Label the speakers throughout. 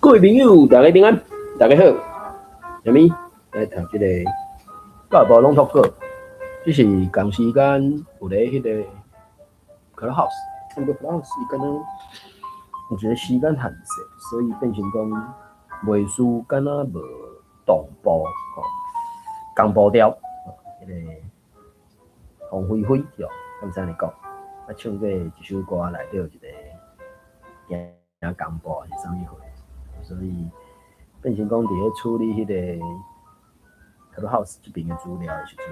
Speaker 1: 各位朋友，大家平安，大家好。虾米来读这个教育部拢读过，这是同时间有咧迄个 Clubhouse， 那个 Clubhouse 伊敢若有一个时间限制，所以变成讲袂输敢若无同步同步调，迄个黄飞飞哟，咁怎尼讲？啊，唱这一首歌内底有一个行同步是啥物货？所以变成讲伫咧处理迄个 Clubhouse 这边的资料的时阵，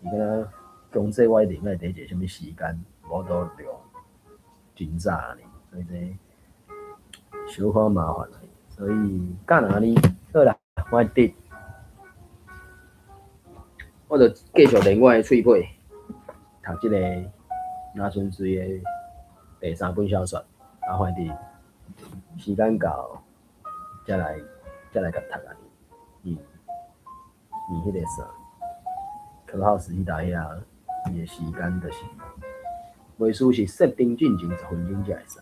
Speaker 1: 伊敢若强制我一定要伫一个什么时间，无都量真早呢，所以这小可麻烦了。所以干哪呢？好啦，我得，我就继续练我的喙皮，读这个拿春水的第3本小说，啊，反正时间到，再来甲读啊。迄个啥，Clubhouse 迄搭遐，伊的时间就是，袂输是设定进前10分钟才会使。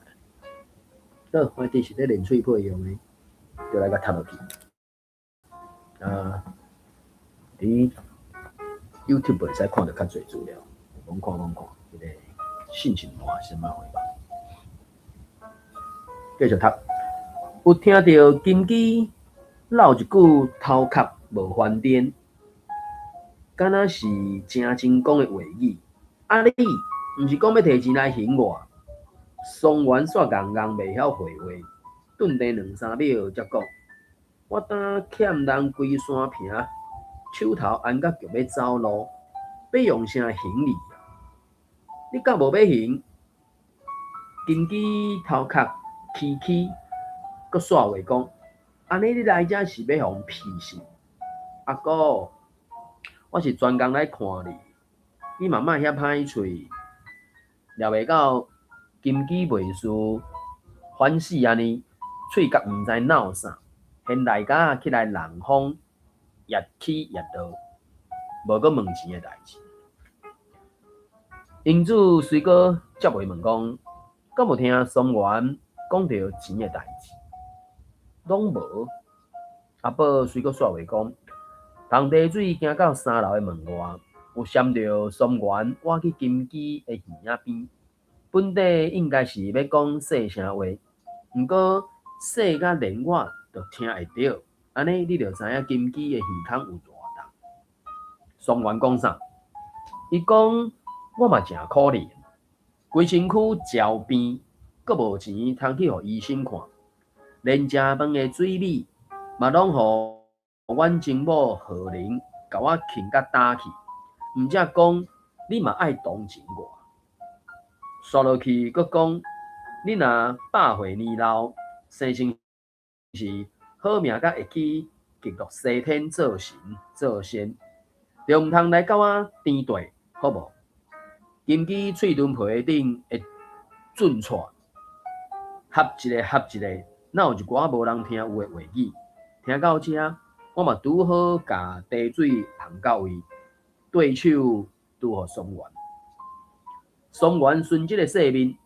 Speaker 1: 好，反正是咧练喙皮用的，就来甲读落去。伫 YouTube 会使看到较侪资料，讲看，迄个性情化什么回吧。继续读，有听到金鸡唠一句头壳无翻颠，敢若是正经讲的话语。啊你，毋是讲要摕钱来还我？双元煞硬袂晓回话，顿地2-3秒才讲。我当欠人规山坪，手头按甲脚要走路，要用啥还你啊？你敢无要还？金鸡头壳起，佮煞话讲。安尼你来遮是要互屁事？阿哥，我是专工来看你，你嘛莫遐歹喙，掠袂到金鸡袂输，反死安尼，喙角毋知闹啥，现大家起来人风，越起越倒，无搁问钱的代志。英子随搁接话问讲，敢无听松原讲到钱的代志？拢无。阿宝随搁煞话讲，碰地水行到3楼的门外，有闪着松原挖去金鸡的耳仔边。本地应该是要讲细声话，毋过细甲连我就听会着，安尼你就知影金鸡的耳孔有偌重。松原讲啥？伊讲我嘛真可怜，规身躯焦变，阁无钱通去互医生看，连食饭的水米嘛拢互阮情某何玲甲我轻甲打去，毋则讲你嘛爱同情我。刷落去，阁讲你若100岁年老，生成是好命，甲会去极乐西天做神做仙，就毋通来甲我颠对，好无？金鸡喙唇皮顶会转错，合一个，哪有一寡无人听有的话语？听到这，我嘛拄好甲茶水放到位，对手拄互松原。松原顺即个细面，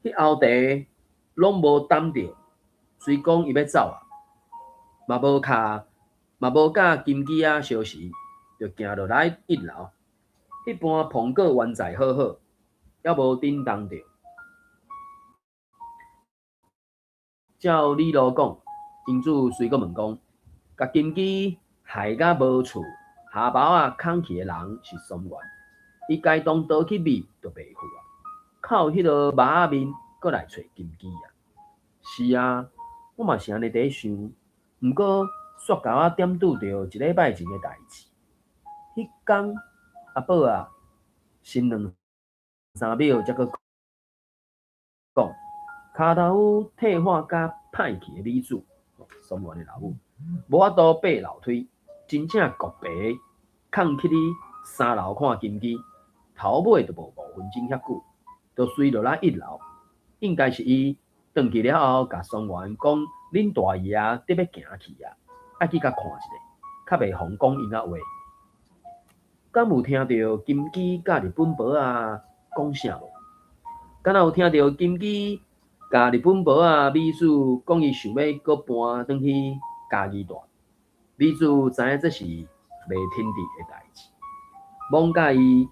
Speaker 1: 迄后茶拢无担着，随讲伊要走啊，嘛无甲金鸡仔相识，就行落来1楼。迄般苹果原材好好，还无叮当着。照李老讲，英子随个问讲，甲金鸡害甲无厝，下包啊空去的人是松原。伊该当倒去米就袂赴啊，靠迄落肉仔面，搁来找金鸡啊。是啊，我嘛是安尼伫想，毋过煞甲我点拄着1礼拜前的代志。迄天阿宝啊，心2-3秒才搁讲，骹头退化甲歹去的李子，松原的老母，无法度爬楼梯，真正骨白，空去哩3楼看金鸡。头尾就无5分钟遐久，就随落来1楼。应该是伊转去了后，甲松原讲，恁大爷啊，得要行去啊，爱去甲看一下，较袂妨讲因仔话。敢有听到金鸡甲日本婆啊讲啥无？敢若有听到金鸡甲日本婆仔美子讲伊想要搁搬转去家己住，美子知影这是袂天地的代志，罔甲伊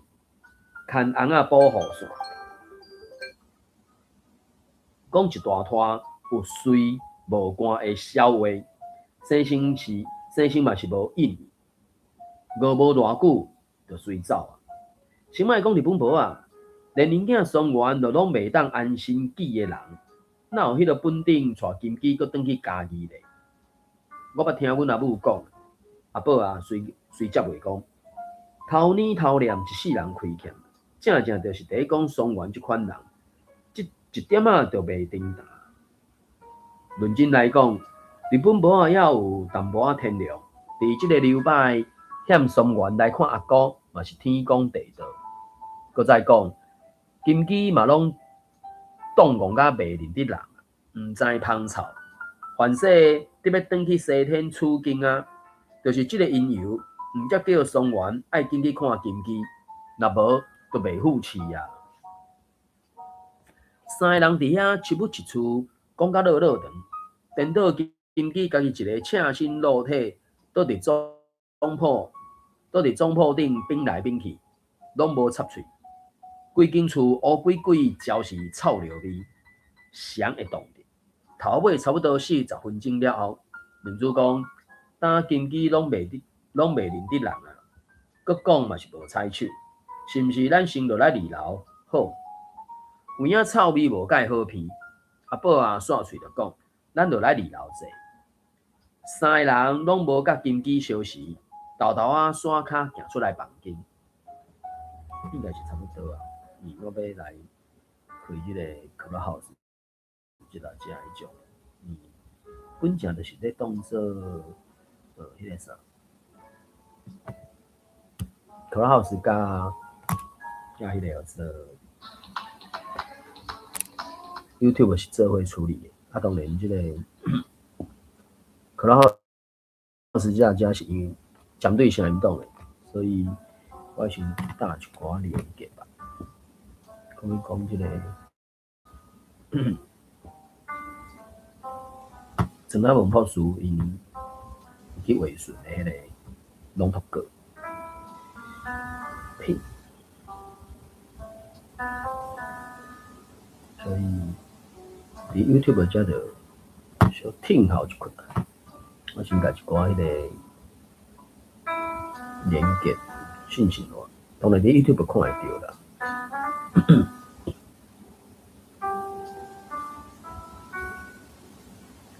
Speaker 1: 牵翁仔保护伞，讲一大摊有水无干的笑话，生生嘛是无应，饿无偌久就随走啊。先莫讲日本婆仔，连恁囝双元都拢袂当安心记的人，哪有迄个本顶带金鸡搁转去家己咧？我捌听阮阿母讲，阿宝啊，随接话讲，头年头念一世人亏欠，正正就是第一讲双元即款人，一点仔就袂顶当。论真来讲，日本婆仔也有淡薄仔天良，伫即个礼拜险双元来看阿姑，嘛是天公地道。搁再讲，金鸡嘛拢冻戆甲袂认得人，毋知芳草，凡说得要转去西天取经啊，就是即个因由，毋则叫双元爱紧去看金鸡，若无就袂富气啊。三个人伫遐一物一厝，讲甲热热长，颠倒金鸡家己一个赤身裸体，倒伫总铺顶变来变去，拢无插喙。规间厝乌鬼鬼，焦是臭尿味，谁会动的？头尾差不多40分钟了后，民主讲，打金鸡拢袂认得人啊，搁讲嘛是无采取，是毋是咱先落来二楼好？有影臭味无介好闻，阿宝啊煞喙就讲，咱落来2楼坐。三个人拢无甲金鸡相识，豆豆啊刷骹行出来房间，应该是差不多啊。我要来开即个 Clubhouse， 即个遮迄种，本正就是咧当做迄个啥 Clubhouse 加迄个做 YouTube 是做伙处理的，啊当然即个 Clubhouse 遮是因为针对声音档的，所以我先打一寡连结吧。讲即个曾仔文博士因去画顺的迄个朗读稿，屁，所以伫 YouTube 遮就小听候一困难。我先甲一寡迄个连结讯息话，当然伫 YouTube 看会到啦。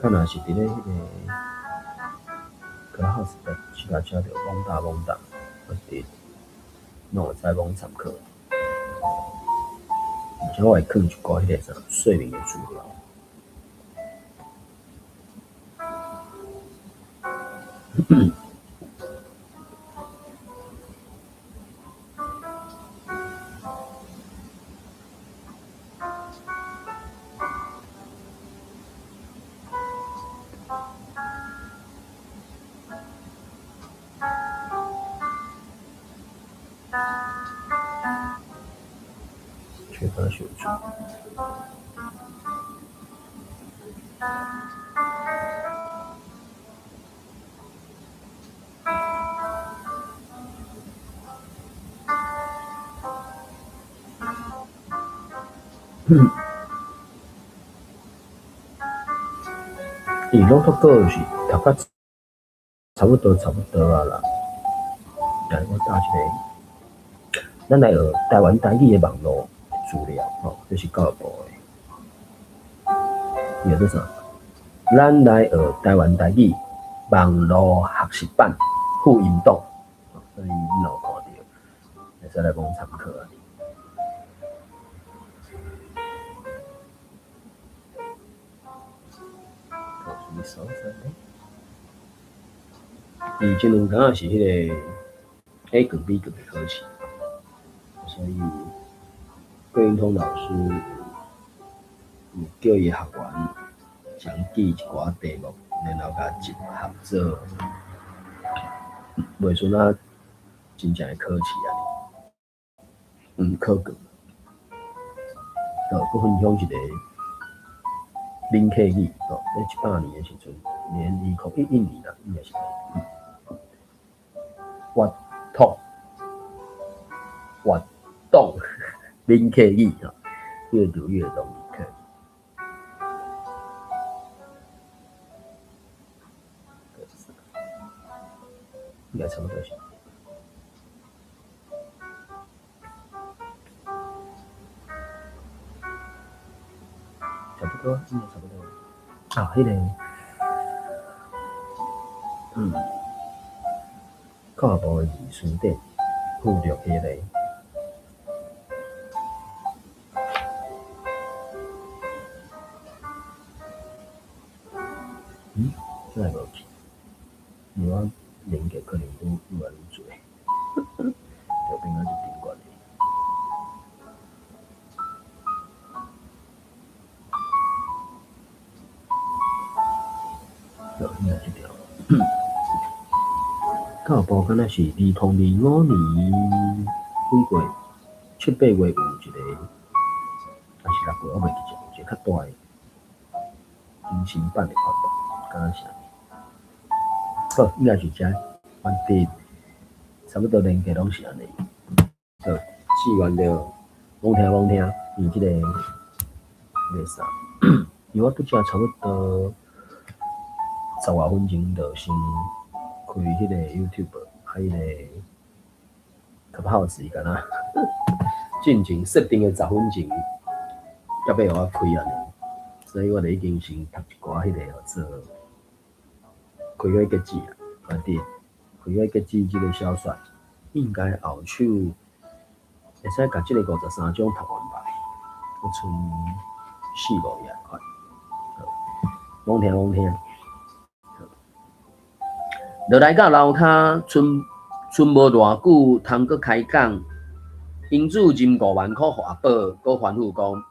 Speaker 1: 敢若是伫咧迄个 Clubhouse 其他车就懵大，或是拢会使网参考，而且我会放一寡迄个啥说明的资料。缺乏学处。伊拢读稿是读到差不多啊啦。来，我打一个，咱来学台湾台语的网络资料，这是教育部的。伊叫做啥？咱来学台湾台语网络学习版副音档，所以你有看到，会使来帮参考啊。所在咧，伊即两天是迄个 A 卷 B 卷的考试，所以郭云通老师有叫伊学员讲记一寡题目，然后甲集合做，袂准啊真正的考试啊，考卷。好，佮分享一个林克义哦，在18年的时阵，连2011年啦，应该是活动活动林克义啊，越读越懂林克义。应该差不多是。差不多，应该差不多。啊，迄、那个，教育部的艺术典附着迄个，这还无去，因为我连接可能愈来愈多，就变到是宾馆的。就应该这条。教育部敢若是2025年几月7、8月有一个，还是6月，我袂记住，有一个较大的迎新办的活动，敢若是安尼。好，应该是这，反正差不多连结拢是安尼。好，试完了，罔听，伊即个啥？因为我拄则差不多10外分钟就先开迄个 YouTube， 还有迄个 Clubhouse， 敢若进前设定的10分钟，要尾我开安尼，所以我就已经先读一寡迄个做开会结子啊，反正开会结子即个小说，应该后手会使甲即个53种读完吧，我剩4、5页快。罔听。就来到楼骹，剩无偌久，通阁开讲。因主任5万块互阿宝，阁吩咐讲，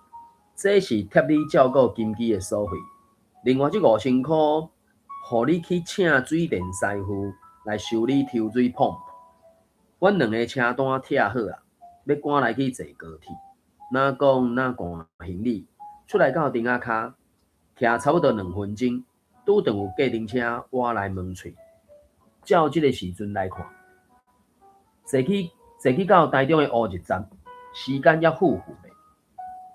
Speaker 1: 这是贴你照顾金鸡的所费。另外这5000块，互你去请水电师傅来修理抽水泵。阮2个车单拆好啊，要赶来去坐高铁。哪讲哪赶行李，出来到顶仔骹，徛差不多2分钟，拄着有计程车挖来门喙。照这个时阵来看，坐去到台中的乌日站，时间也富的。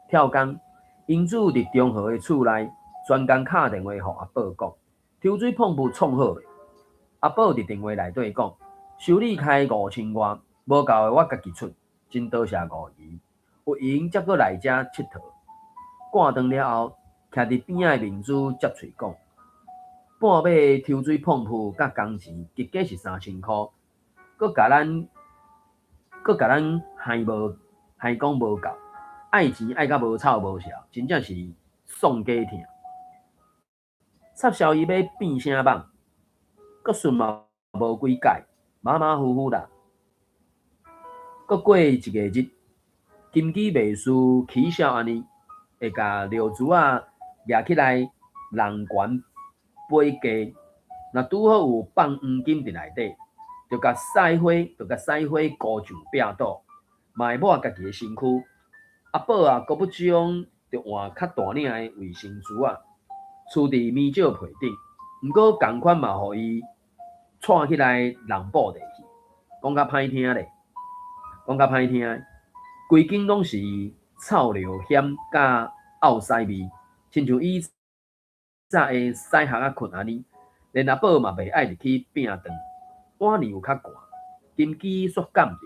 Speaker 1: 跳工，因主伫中和的厝内专工敲电话互阿宝讲，抽水泵不创好的。阿宝伫电话内底讲，修理开5000外，无够的我家己出，真多谢吴姨。有闲则搁来遮佚佗。挂断了后，徛伫边仔的面子接喙讲。半尾抽水泵铺甲工钱结果是3000块，搁甲咱害讲无够，爱钱爱甲无臭无潲，真正是爽假疼。插销伊要变啥网，搁顺嘛无几改，马马虎虎啦。搁过一个日，金鸡卖书起笑安尼，会甲尿珠仔举起来人悬。飞鸡，若拄好有放黄金伫内底，就甲屎花高上壁倒，嘛会抹家己的身躯。阿宝啊，搁要将着换较大领的卫生纸啊，厝伫棉少被顶，毋过共款嘛，互伊串起来人布地去。讲较歹听咧，规间拢是臭尿险甲漚屎味，亲像伊早的洗盒仔困安尼，连阿宝嘛袂爱入去摒饭，碗里有较寒，金鸡煞感着，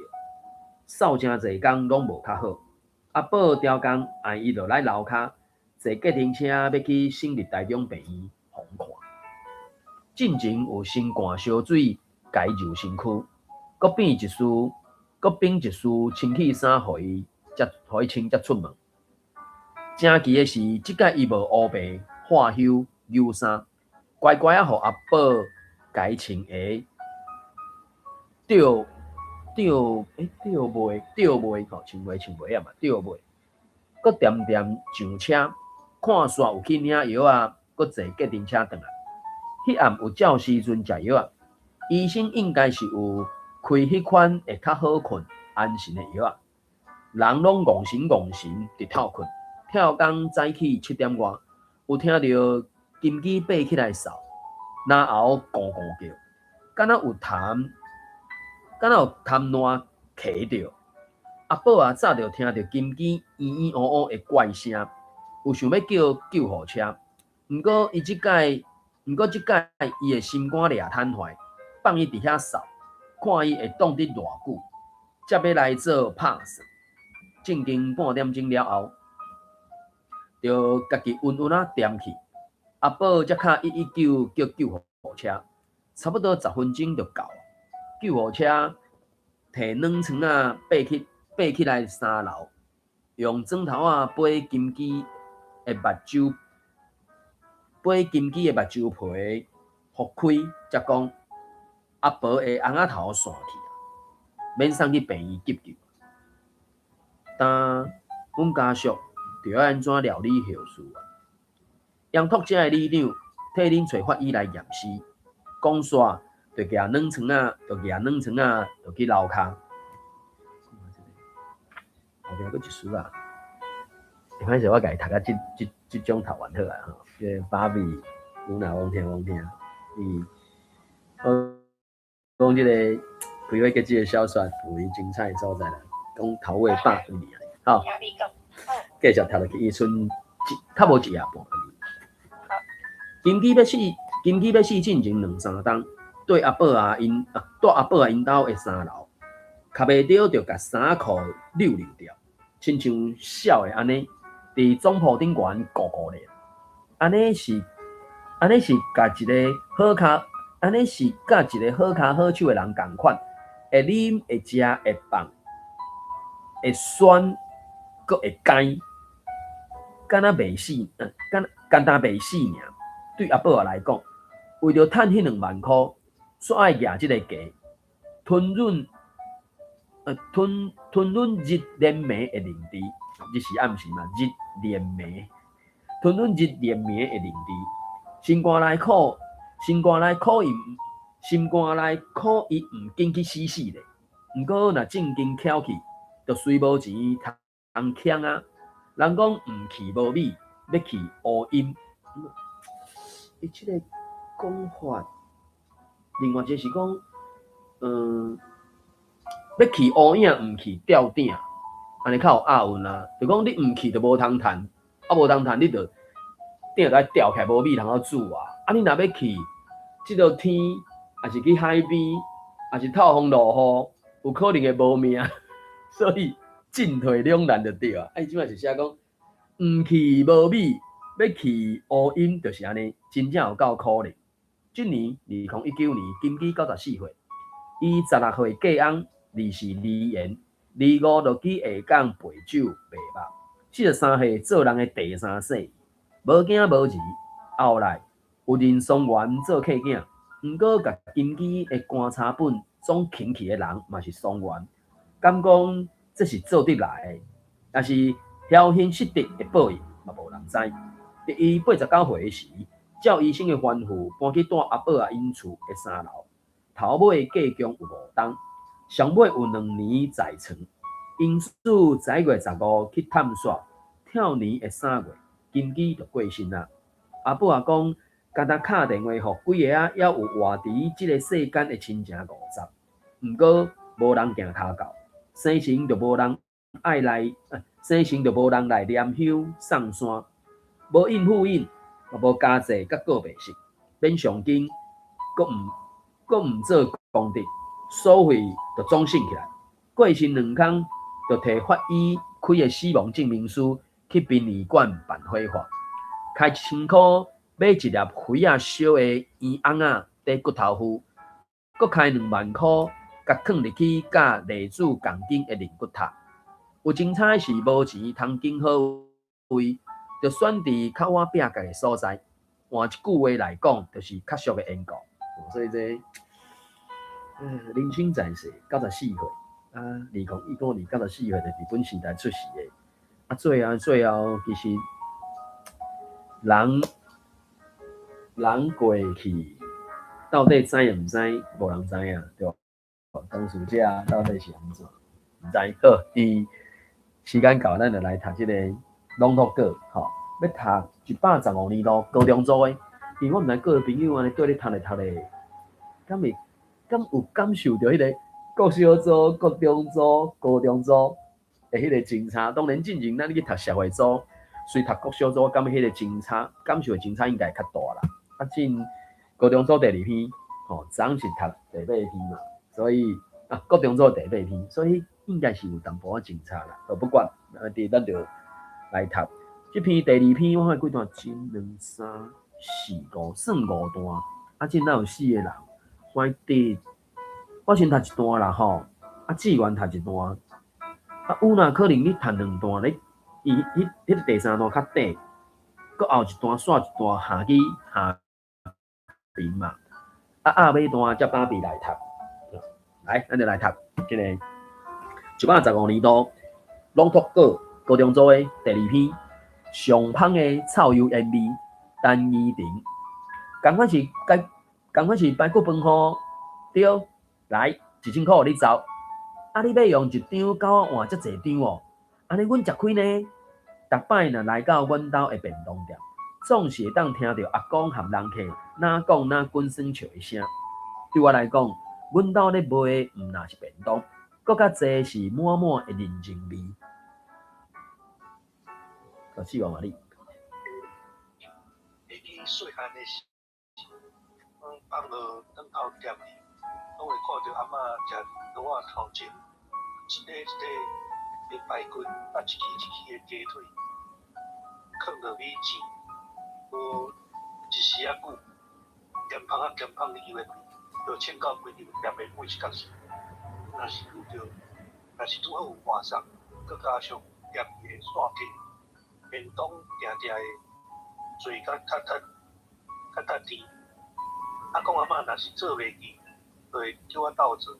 Speaker 1: 扫真侪工拢无较好。阿宝调工，按伊落来楼骹坐计程车要去省立台中病院访看。进前有先灌烧水，家揉身躯，搁变一丝清气衫，互伊穿才出门。正奇的是，即届伊无乌白化休。牛衫乖乖啊，互阿宝家穿下吊尾吼，穿袂啊嘛，吊尾，搁点上车，看煞有去领药啊，搁坐计程车转来。迄暗有照时阵食药啊，医生应该是有开迄款会较好困安神的药啊。人拢戆神，直透困，跳工早起7点外。有听到金鸡爬起来扫，然后咕咕叫，敢若有痰烂揢着。阿宝啊，早就听到金鸡咿咿喔喔的怪声，有想要叫救护车，毋过即届伊的心肝掠瘫痪，放伊伫遐扫，看伊会挡得偌久，才要来做拍算。正经半点钟了后，就家己晕晕啊踮去。阿宝才敲119叫救护车，差不多10分钟就到。救护车摕软床啊爬起来3楼，用砖头啊飞金鸡的目睭皮复开，才讲阿婆的红仔头散去，免送去病院急救。但阮家属就要安怎料理后事啊？杨托遮的里长替恁找法医来验尸，讲煞就举软床啊，就去楼骹。后壁佫一书啊，一开始我家己读到即种读完好啊吼，即芭比有哪往听，讲即个开会个即个小说有伊精彩所在啦，讲头尾8几年啊，吼，继续读落去，伊剩较无1夜半。金鸡要死进前2-3冬，带阿宝啊因兜的3楼，卡袂着就甲衫裤溜掉，亲像痟的安尼，伫总铺顶悬咕咕咧。安尼是甲一个好骹好手的人共款，会啉会食会放会酸，阁会干，敢若袂死，简单袂死尔。对阿宝来讲，为着趁迄2万箍，煞爱举即个价，吞忍日连暝的零滴，日是暗时嘛，日连暝，吞忍日连暝的零滴，心肝内苦伊毋紧去死咧。毋过若正经翘起，就虽无钱通欠啊。人讲毋去无米，要去乌阴。伊即个讲法，另外一个是讲，要去乌影，毋去吊顶，安尼较有押韵啦。就讲你毋去就无通趁，无通趁你就顶就爱吊起来，无米通好煮啊。你若要去，即落天，也是去海边，也是透风落雨，有可能会无命。所以进退两难就对啊。即摆是写讲，毋去无米。要去乌阴就是安尼，真正有够可怜。今年2019年，金鸡94岁，伊16岁嫁翁，24年，25就去下港陪酒卖肉，43岁做人的第3世，无惊无疑。后来有认伤员做客囝，毋过甲金鸡的观察本总轻起的人嘛是伤员，敢讲这是做得来的，但是侥幸失德的报应嘛无人知。伫伊89岁时，照医生的吩咐，搬去住阿宝因厝的3楼。头尾计共有5栋，上尾有2年在床。因此11月15去探索，跳年的3月，金鸡就过身啦。阿宝也讲，敢若敲电话互几个还有活伫即个世间的亲情50，毋过无人行骹到，生前就无人来念香送山。无应付应，也无加济甲告别式，免上紧，阁毋做功德，所费就总省起来。过身2天，就摕法医开的死亡证明书去殡仪馆办火化，开1000箍买一粒灰啊烧的圆翁仔底骨头糊，阁开2万箍，甲囥入去甲例子共紧的灵骨塔。有精彩是无钱通经好位。就选伫较晚壁界的所在，换一句话来讲，就是较俗的缘故。所以这，人生在世94岁，2019年94岁就日本时代出世的。最后其实人过去，到底知毋知，无人知影，对吧？当事者到底是安怎，毋知。好，时间到，咱就来读这个朗读稿，吼。要读115年咯，高中组诶，因为我毋知各位朋友安尼对咧读咧，敢有感受到迄个国小组、国中组、高中组诶迄个真差？当然进前咱去读社会组，随读国小组，我感觉迄个真差，感受的真差应该会较大啦。啊，进高中组第2篇，昨是读第8篇嘛，所以国中组第8篇，所以应该是有淡薄仔真差啦。不管，咱就来读。这篇第2篇，我看几段1、2、3、4、5，算5段。啊，真有4个人。我先读一段啦吼，志愿读一段。有哪可能你读2段咧？迄个第3段较短，搁后一段煞一段下去下边嘛。后尾段才芭比来读。来，咱就来读这个115年度朗读稿高中组的第2篇。上香的草油烟味，单依婷。赶快是排骨饭吼，对，来1000块你走。你要用1张到我换遮济张哦，安尼阮食开呢。逐摆若来到阮兜的便当店，总是会当听到阿公和人客哪讲哪滚酸笑的声。对我来讲，阮兜咧卖的毋若是便当，搁较济是满满的人情味。希望你。
Speaker 2: 会记细汉的时，放落转头店里，拢会看到阿嬷食蚵仔头前，一个的排骨，一支的鸡腿，放落米糋，无一时仔久，咸芳的油的味，就凊到规日店的每一角色。若是拄好有换送，佮加上店里的线计，便当定的。做较甜，阿公阿嬷若是做袂记，就会叫我斗做。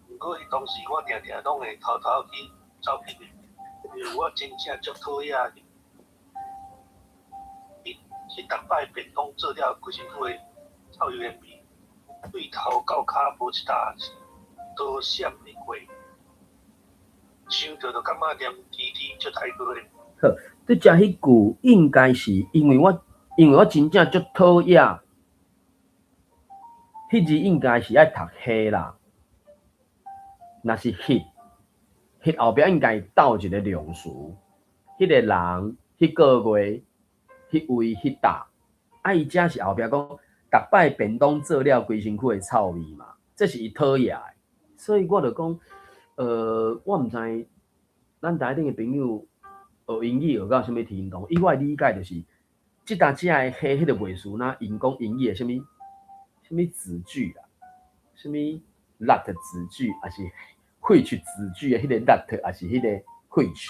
Speaker 2: 毋过迄当时我定拢会偷偷去走去，因为我真正足讨厌的，是逐摆便当做了规身躯的臭油烟味，对头到骹无一搭是多闪的过，想着就感觉黏滴滴足太过咧。
Speaker 1: 好，你食迄句应该是因为我真正足讨厌，迄字应该是爱读迄啦。若是迄后壁应该倒一个量词，迄个人、迄个月、迄位、迄搭。伊遮是后壁讲，逐摆便当做了规身躯的臭味嘛，这是伊讨厌的。所以我就讲，我毋知咱台顶的朋友。学英语学到什么程度？以我理解就是，即搭遮的迄迄个袂输那因讲英语的什么子句啦，什么 let 子句，还是 which 子句的迄个 let，还是迄个 which。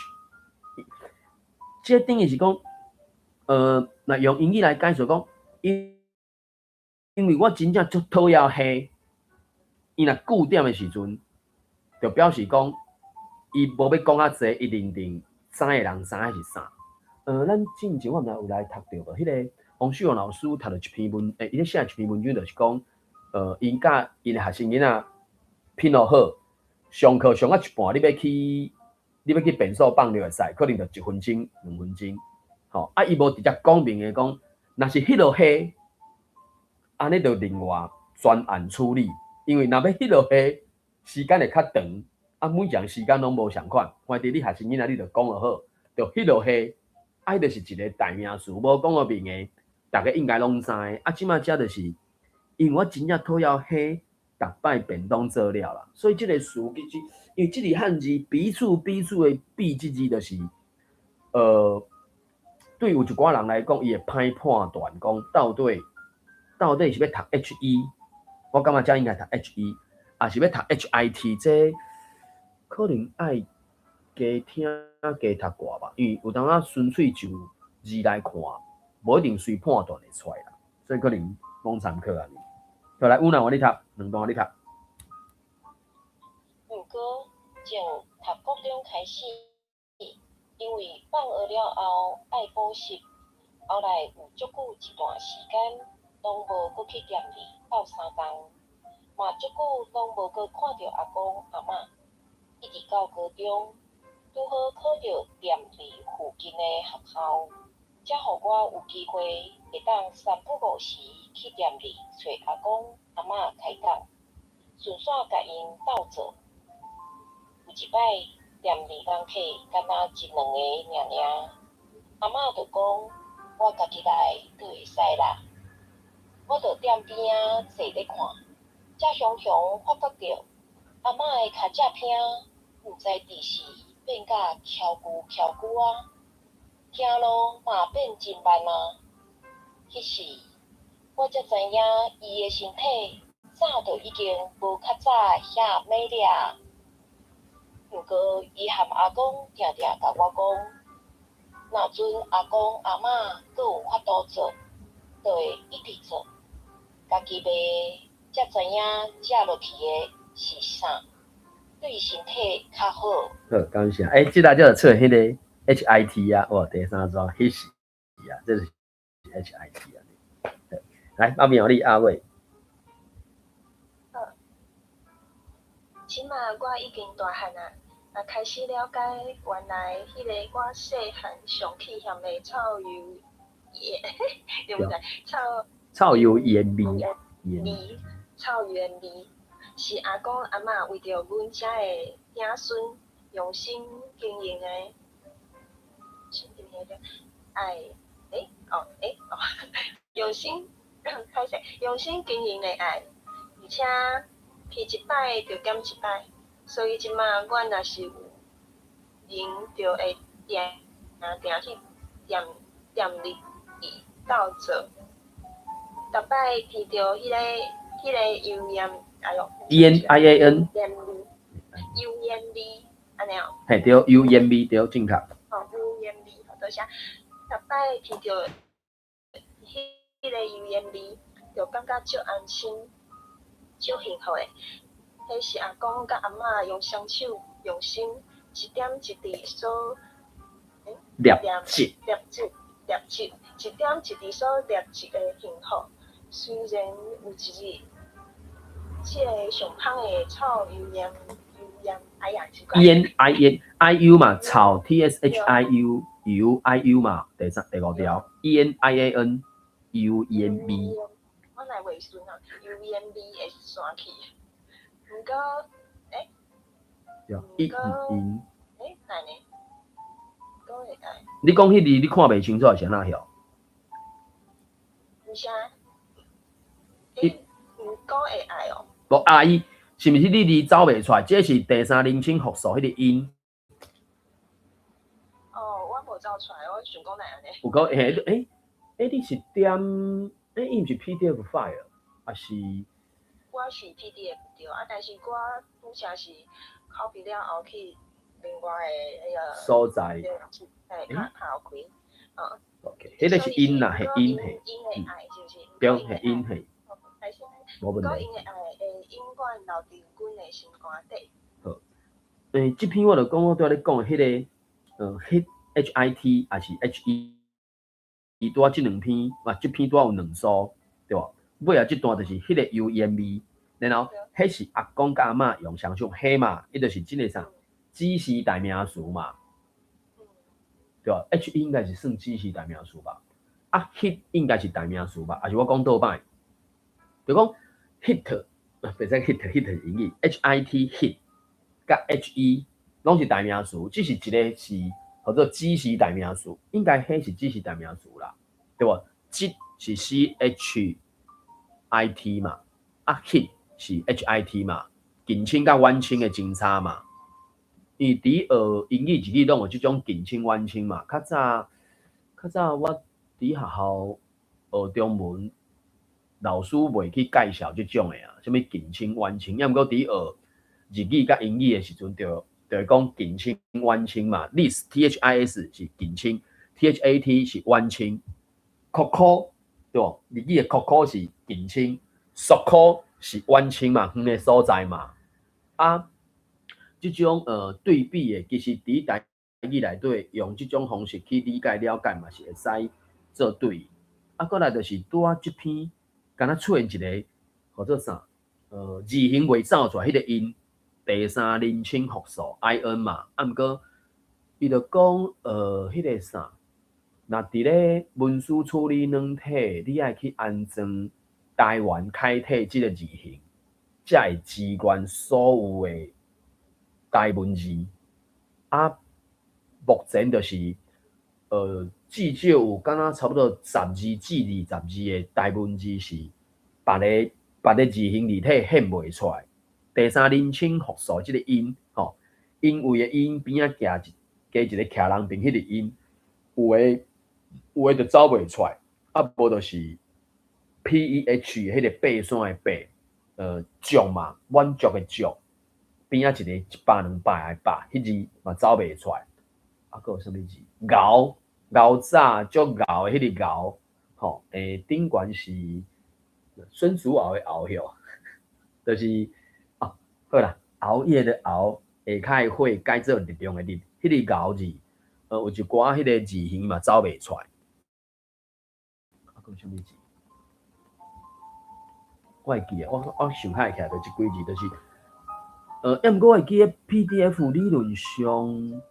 Speaker 1: 即等于是讲，那用英语来解释讲，因为我真正足讨厌迄，伊若固点的时阵，就表示讲，伊无要讲较济，一定。3个人知影是啥？咱之前我毋知有来读到无？迄个王旭荣老师读了一篇文，伊咧写一篇文章，就是讲，因甲因的学生囡仔拼落好，上课上到一半，你要去便所放尿会使，可能就1分钟、2分钟。吼，伊无直接讲明的讲，若是迄落虾，安尼就另外专案处理，因为若要迄落虾，时间会较长。每样时间拢无相款，反正你学生囡仔你就讲就好，就迄落虾，迄就是一个代名词，无讲个明的，大家应该拢知。即马遮就是因为我真正讨厌虾，逐摆便当做了啦，所以即个词其实因为即个汉字彼处的彼即字就是，对有一寡人来讲，伊会歹判断讲到底是要读 HE， 我感觉遮应该读 HE， 还是要读 HIT 这。可能爱加听加读挂吧，因为有当啊纯粹就字来看，无一定随判断会出来啦，所以可能讲参考啊。再来，有哪我你读，2段你读。
Speaker 3: 毋过从读高中开始，因为放学了后爱补习，后来有足久一段时间拢无搁去店里斗3工，嘛足久拢无搁看到阿公阿嬷。一直到高中，拄好考到店里附近的学校，一才互我有机会会当三不五时去店里找阿公阿嬷开讲，顺续甲因斗做。有一摆店里人客敢若一两个尔，阿嬷就讲我家己来就会使啦。我就店边仔坐咧看，才雄雄发觉着阿嬷的脚趾片，毋知伫是变甲翘久啊，行路嘛变真慢啊。迄时我才知影伊的身体早就已经无较早遐美丽啊。毋过伊和阿公定定甲我讲，若阵阿公阿嬷阁有法度做，就会一直做。家己袂才知影食落去的是啥，对身体较好。
Speaker 1: 好，感谢。即个叫做迄个 HIT 啊，哇，第三桩迄是啊，这是 HIT 啊。来，阿苗你阿伟。
Speaker 4: 即马我已经大汉啊，也开始了解原来迄个我细汉上去嫌的草油盐，对不对？
Speaker 1: 草油盐味，
Speaker 4: 草原味，是阿公阿嬷为着阮遮的子孙用心经营的，用心歹势，用心经营的爱，而且批一摆就减一摆，所以即马我若是有闲，就会定去店里斗做。逐摆闻到迄个油盐，哎哟
Speaker 1: ，ENIAN，
Speaker 4: 油盐味，安尼哦。
Speaker 1: 嘿，对，油盐味对，正确。
Speaker 4: 油盐味，好多谢。逐摆闻到迄个油盐味，就感觉足安心、足幸福诶。迄是阿公甲阿嬷用双手用心，一点一滴所
Speaker 1: 摄制，
Speaker 4: 一点一滴所摄制诶幸福。虽然有一日，即个上香的草油盐，哎呀，奇怪。
Speaker 1: ENIAN 嘛，草 TSHIU 油 IU 嘛，第五条 ENIAN 油盐味。
Speaker 4: 我来袂顺啊，油盐味会散去。毋过，哪呢？讲会爱。
Speaker 1: 你讲迄字你看袂清楚是安怎晓？
Speaker 4: 是啥？毋讲会爱哦。
Speaker 1: 无阿姨，是毋是你字走袂出来？这是第三人称复数迄个音。
Speaker 4: 我无走出来，我想讲哪安尼。
Speaker 1: 有讲你是点伊毋是 PDF file， 还是？
Speaker 4: 我是 PDF 对啊，但是我拄则是 copy 了后去另外的迄个
Speaker 1: 所在。
Speaker 4: 拍开。
Speaker 1: OK， 迄个是音啦，系音系。
Speaker 4: 音的爱是不是？
Speaker 1: 对，系音系。无问题。
Speaker 4: 音的爱会永远留伫阮的心肝底。
Speaker 1: 好，即篇我就讲我拄仔咧讲迄个HIT 还是 HE， 拄仔即两篇，即篇拄仔有两首，对吧？尾啊，即段就是迄个油盐味，然后迄是阿公甲阿嬷用双手，迄嘛，伊就是真个啥指示代名词嘛，对吧 ？H 应该是算指示代名词吧？啊 ，hit 应该是代名词吧？还是我讲倒摆？就讲 hit， 袂使 hit 是英语 ，HIT hit 甲 HE 拢是代名词，只是一个是叫做指示代名词，应该迄是指示代名词啦，对吧？即是 CHIT 嘛，啊 hit 是 HIT 嘛，近亲甲远亲的真差嘛。伊伫学英语字语拢有即种近亲远亲嘛，较早我伫学校学中文。老师袂去介绍即种诶啊，什物近亲、远亲，抑毋过伫学日语甲英语诶时阵，就会讲近亲、远亲嘛。THIS 是近亲 ，THAT 是远亲 ，COCO 对无？日语诶 COCO 是近亲 ，SOCO 是远亲嘛，远诶所在嘛。啊，即种对比诶，其实伫台语内底用即种方式去理解了解嘛，是会使做对。啊，过来就是拄仔即篇。敢若出现一个叫做啥？字形袂走出来，迄个音第三人称复数 IN 嘛。啊，毋过伊就讲迄个啥？那伫咧文书处理软体，你爱去安装台湾楷体即个字型，才会支援所有的台文字。啊，目前就是至少有敢若差不多12至20字的台文字是别个字形字体显袂出来。第三人称复数即个音，因为的音边仔加一个徛人边迄个音，有诶就走袂出来，啊无就是 PEH 迄个爬山的爬，足嘛，满足的足，边仔一个100、200的100，迄字嘛走袂出来。啊，佫有啥物字？熬早足熬的迄个熬，顶悬是孙子熬的熬哟，就是好啦，熬夜的熬，下骹会改做日中的日，迄个熬字，有一寡迄个字形嘛走袂出来。啊，佫有啥物字？我会记啊，我想起来就即几字，就是要毋过我会记 PDF 理论上，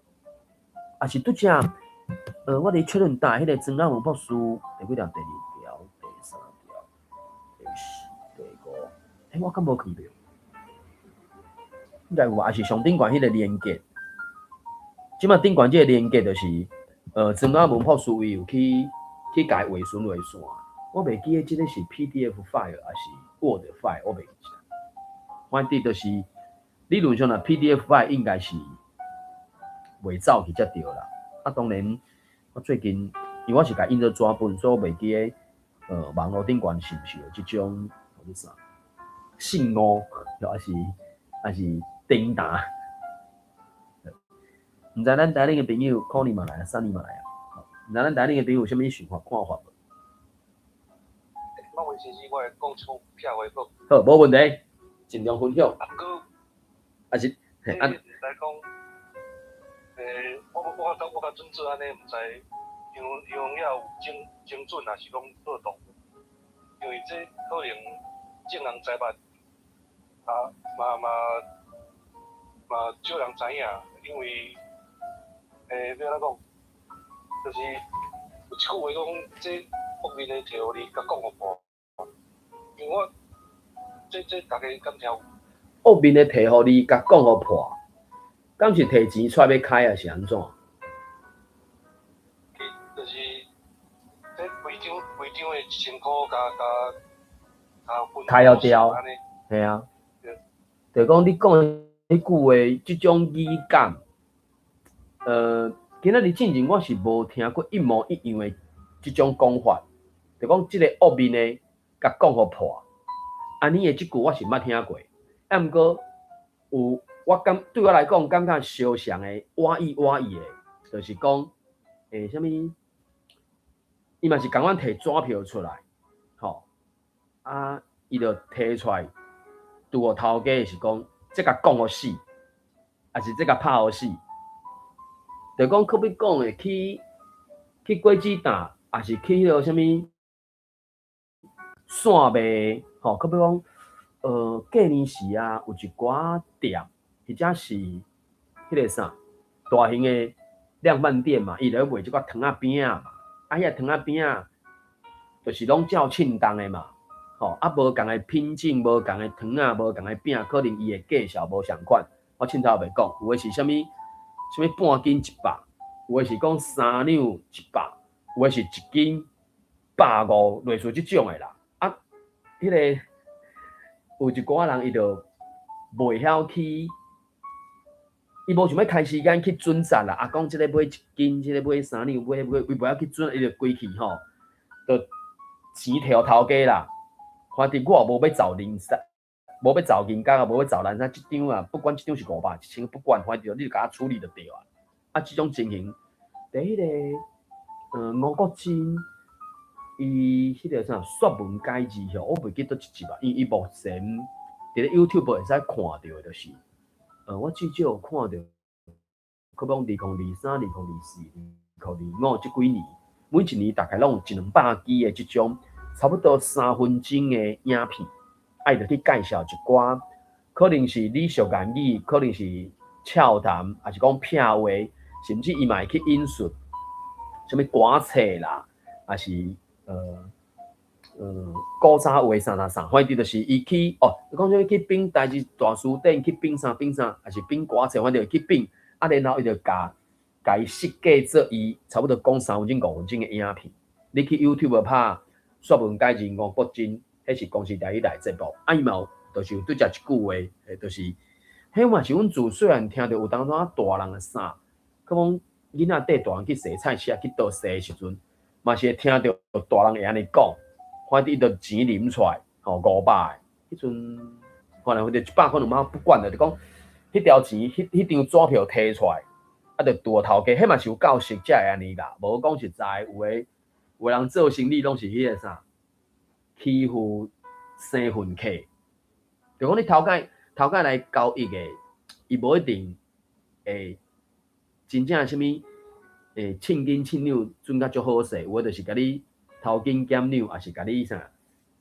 Speaker 1: 也是拄则我伫确认大迄个增加文博士第几条？第2条、第3条、第4、第5，我敢无看到？应该有啊，也是上顶悬迄个连结。即马顶悬即个连结就是增加文博士伊有去甲伊画线。我袂记即个是 PDF file 还是 Word file， 我袂记得。反正就是理论上啦 ，PDF file 应该是袂走去才对啦。啊，当然我最近因为我是甲印做纸本，所以我袂记个网络顶悬是毋是有即种叫啥信号，还是订单。毋知咱台顶个朋友可能嘛来啊，三年嘛来啊。毋知咱台顶个朋友有啥物想法看法无？
Speaker 2: 我先生，我会讲出票话讲。
Speaker 1: 好，无问题，尽量分享。
Speaker 2: 啊，佮
Speaker 1: 还是
Speaker 2: 来讲，我甲准做安尼，毋知样也有精准，还是讲过度？因为这可能正人知捌，啊嘛少人知影，因为要安怎讲，就是有一句话讲，这福面的摕互你，甲讲互破。因为我这大家敢听？
Speaker 1: 恶面的摕互你，甲讲互破，敢是摕钱出来要开啊？是安怎？
Speaker 2: 就是这规张的1000箍加分
Speaker 1: 开了掉，系啊，就讲你讲迄句话，即种语感，今仔日进前我是无听过一模一样的即种讲法，就讲即个恶面的。甲讲互破，安尼的即句我是捌听过，啊，毋过有对我来讲感觉相像的歪意的，就是讲啥物，伊嘛是共阮摕纸票出来，伊就摕出来，拄互头家是讲，即甲讲互死，还是即甲拍互死，就讲可比讲的去果子蛋，还是去迄个啥物？线卖，可比讲，过年时啊，有一寡店，或者是迄个啥大型的量贩店嘛，伊就卖即寡糖仔饼嘛，迄个糖仔饼就是拢照称重的嘛，无共的品种，无共的糖仔，无共的饼，可能伊的价销无相款。我凊彩袂讲，有的是啥物半斤100，有的是讲3两100，有的是1斤150，类似即种的啦。迄个有一寡人伊就袂晓去，伊无想要开时间去准赞啦。讲即个买1斤，即个买3两，伊袂晓去准，伊就规去就钱摕头家啦。反正我无要走零散，无要走银角啊，无要走蓝山，即张啊，不管即张是500、1000，不管，反正你就甲我处理就对啊。即种情形，伫迄个吴国珍。伊迄个啥说文解字吼，我袂记倒一集啊。伊目前伫咧 YouTube 会使看到的，就是我至少有看到，可讲2023、2024、2025即几年，每一年大概拢有100-200支的即种差不多3分钟的影片，爱着去介绍一寡，可能是李俗言语，可能是俏谈，还是讲撇话，甚至伊嘛会去引述什么歌册啦，还是古早话啥，反正就是伊去你讲什么去编代志大书店，去编啥，还是编歌册，反正去编，然后伊就甲伊设计做伊差不多讲3分钟、5分钟的影片。你去 YouTube 拍说文解字五国经，迄是公司第一台节目。伊嘛就是有对只一句话，就是迄嘛是阮自细汉听着有当阵大人的啥，可讲囡仔缀大人去洗菜市去倒洗的时阵，嘛是会听着大人会安尼讲。反正伊就钱啉出来，500个，迄阵可能就100块200不管了，就讲迄条钱，迄张纸票摕出来，就拄头家，迄嘛是有教识才会安尼啦。无讲实在，有诶人做生意拢是迄个啥，欺负生分客。就讲你头家来交易诶，伊无一定会真正啥物称斤称两准甲足好势，有诶就是甲你。头斤减两，也是甲你啥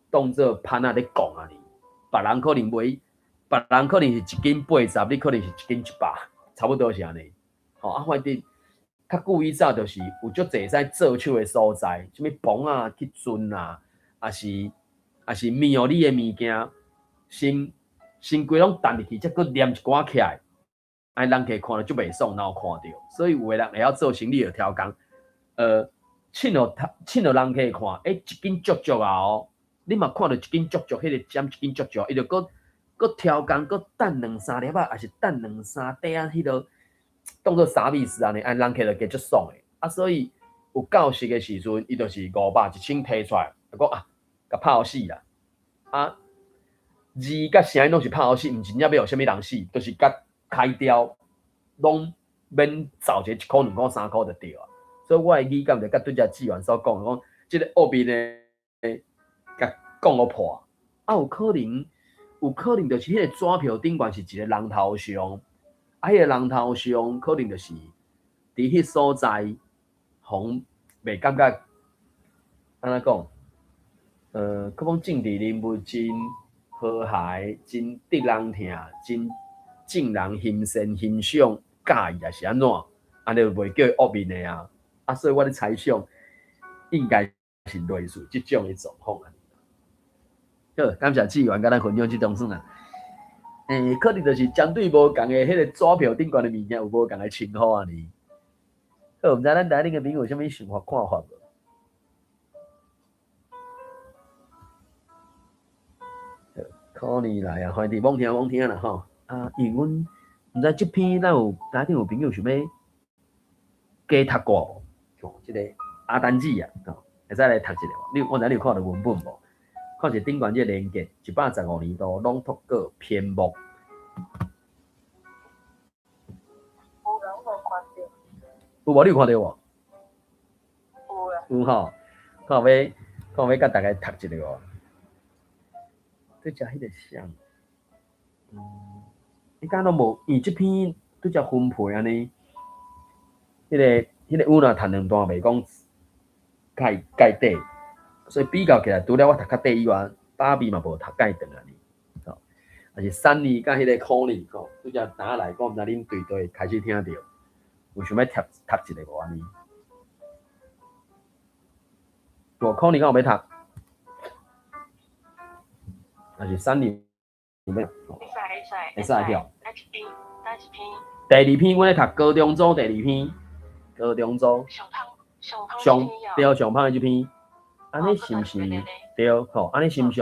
Speaker 1: 当做潘仔咧讲啊哩。别人可能卖，别人可能是1斤80，你可能是1斤100，差不多是安尼。反正较久以早就是有足侪使做手的所在，什物棚啊、去船啊，也是庙里的物件，先规拢担入去，才佫念一寡起来，人客看了足袂爽，然后看到，所以有的人会晓做生意就挑工，凊落人客看，1斤足足啊你嘛看到1斤足足，迄个针1斤足足，伊就佫挑工，佫等2-3粒啊，还是等2-3块啊，迄落当做啥意思安尼？人客就加足爽的。所以有够熟的时阵，伊就是500、1000摕出来，就讲甲拍死啦。字甲声拢是拍死，毋是真正要互啥物人死，就是甲开雕，拢免找一1块、2块、3块就对啊。所以我的语感就甲对只志源所讲，即个恶面的，甲讲破。有可能就是迄个纸票顶悬是一个人头像，迄个人头像可能就是伫迄所在，红袂感觉安怎讲？佮讲政治人物真和谐，真得人听，真正人欣赏、欣赏、介意，还是安怎？安尼就袂叫伊恶面的啊。所以我咧猜想，应该是类似即种的状况啊。好，感谢志源甲咱分享即种事啊。可能就是针对无共的迄个纸票顶悬的物件有无共的称呼啊呢？好，毋知咱台顶的朋友有啥物想法看法无？可能来啊，反正罔听啦吼。因为阮毋知即篇咱有台顶有朋友想要加读过无？即个阿丹子啊，会使来读一下。我知你有看到文本无？看一顶悬即个连结，115年度朗读稿篇目。有无？你有看到无？
Speaker 4: 有啦。
Speaker 1: 有吼，看要甲大家读一下哦。对只迄个像，你敢拢无？伊即篇对只分配安尼，迄个有若读2段，袂讲介底，所以比较起来，除了我读较底以外，芭比嘛无读介长安尼，还是3年甲迄个可能吼，对只打来讲，毋知恁对对开始听到，有想要读一个无安尼？无可能敢有要读？还是3年有咩？会使跳。第2篇，阮咧读高中组第2篇，高中组上对上芳的这篇，安尼是毋是对？吼，安尼是毋是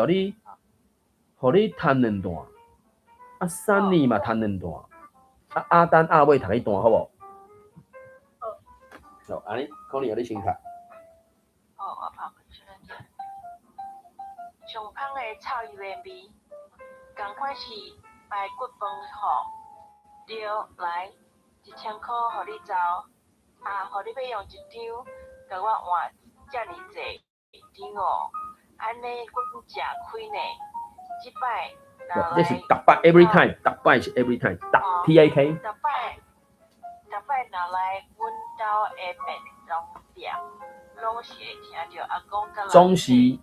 Speaker 1: 互你摊2段？3年嘛摊2段，阿丹阿尾读1段好无？好，安尼可能互你先读。
Speaker 4: 上芳的草原味，同款是排骨饭吼，对，来1000块，互你走，互你要用1张，甲我换遮尔济张哦，安尼阮食开呢，即摆
Speaker 1: 这是逐摆 every time， 逐摆是 every time， TAK。
Speaker 4: 逐摆若来阮兜的便当店，拢是会听着阿公甲
Speaker 1: 总是。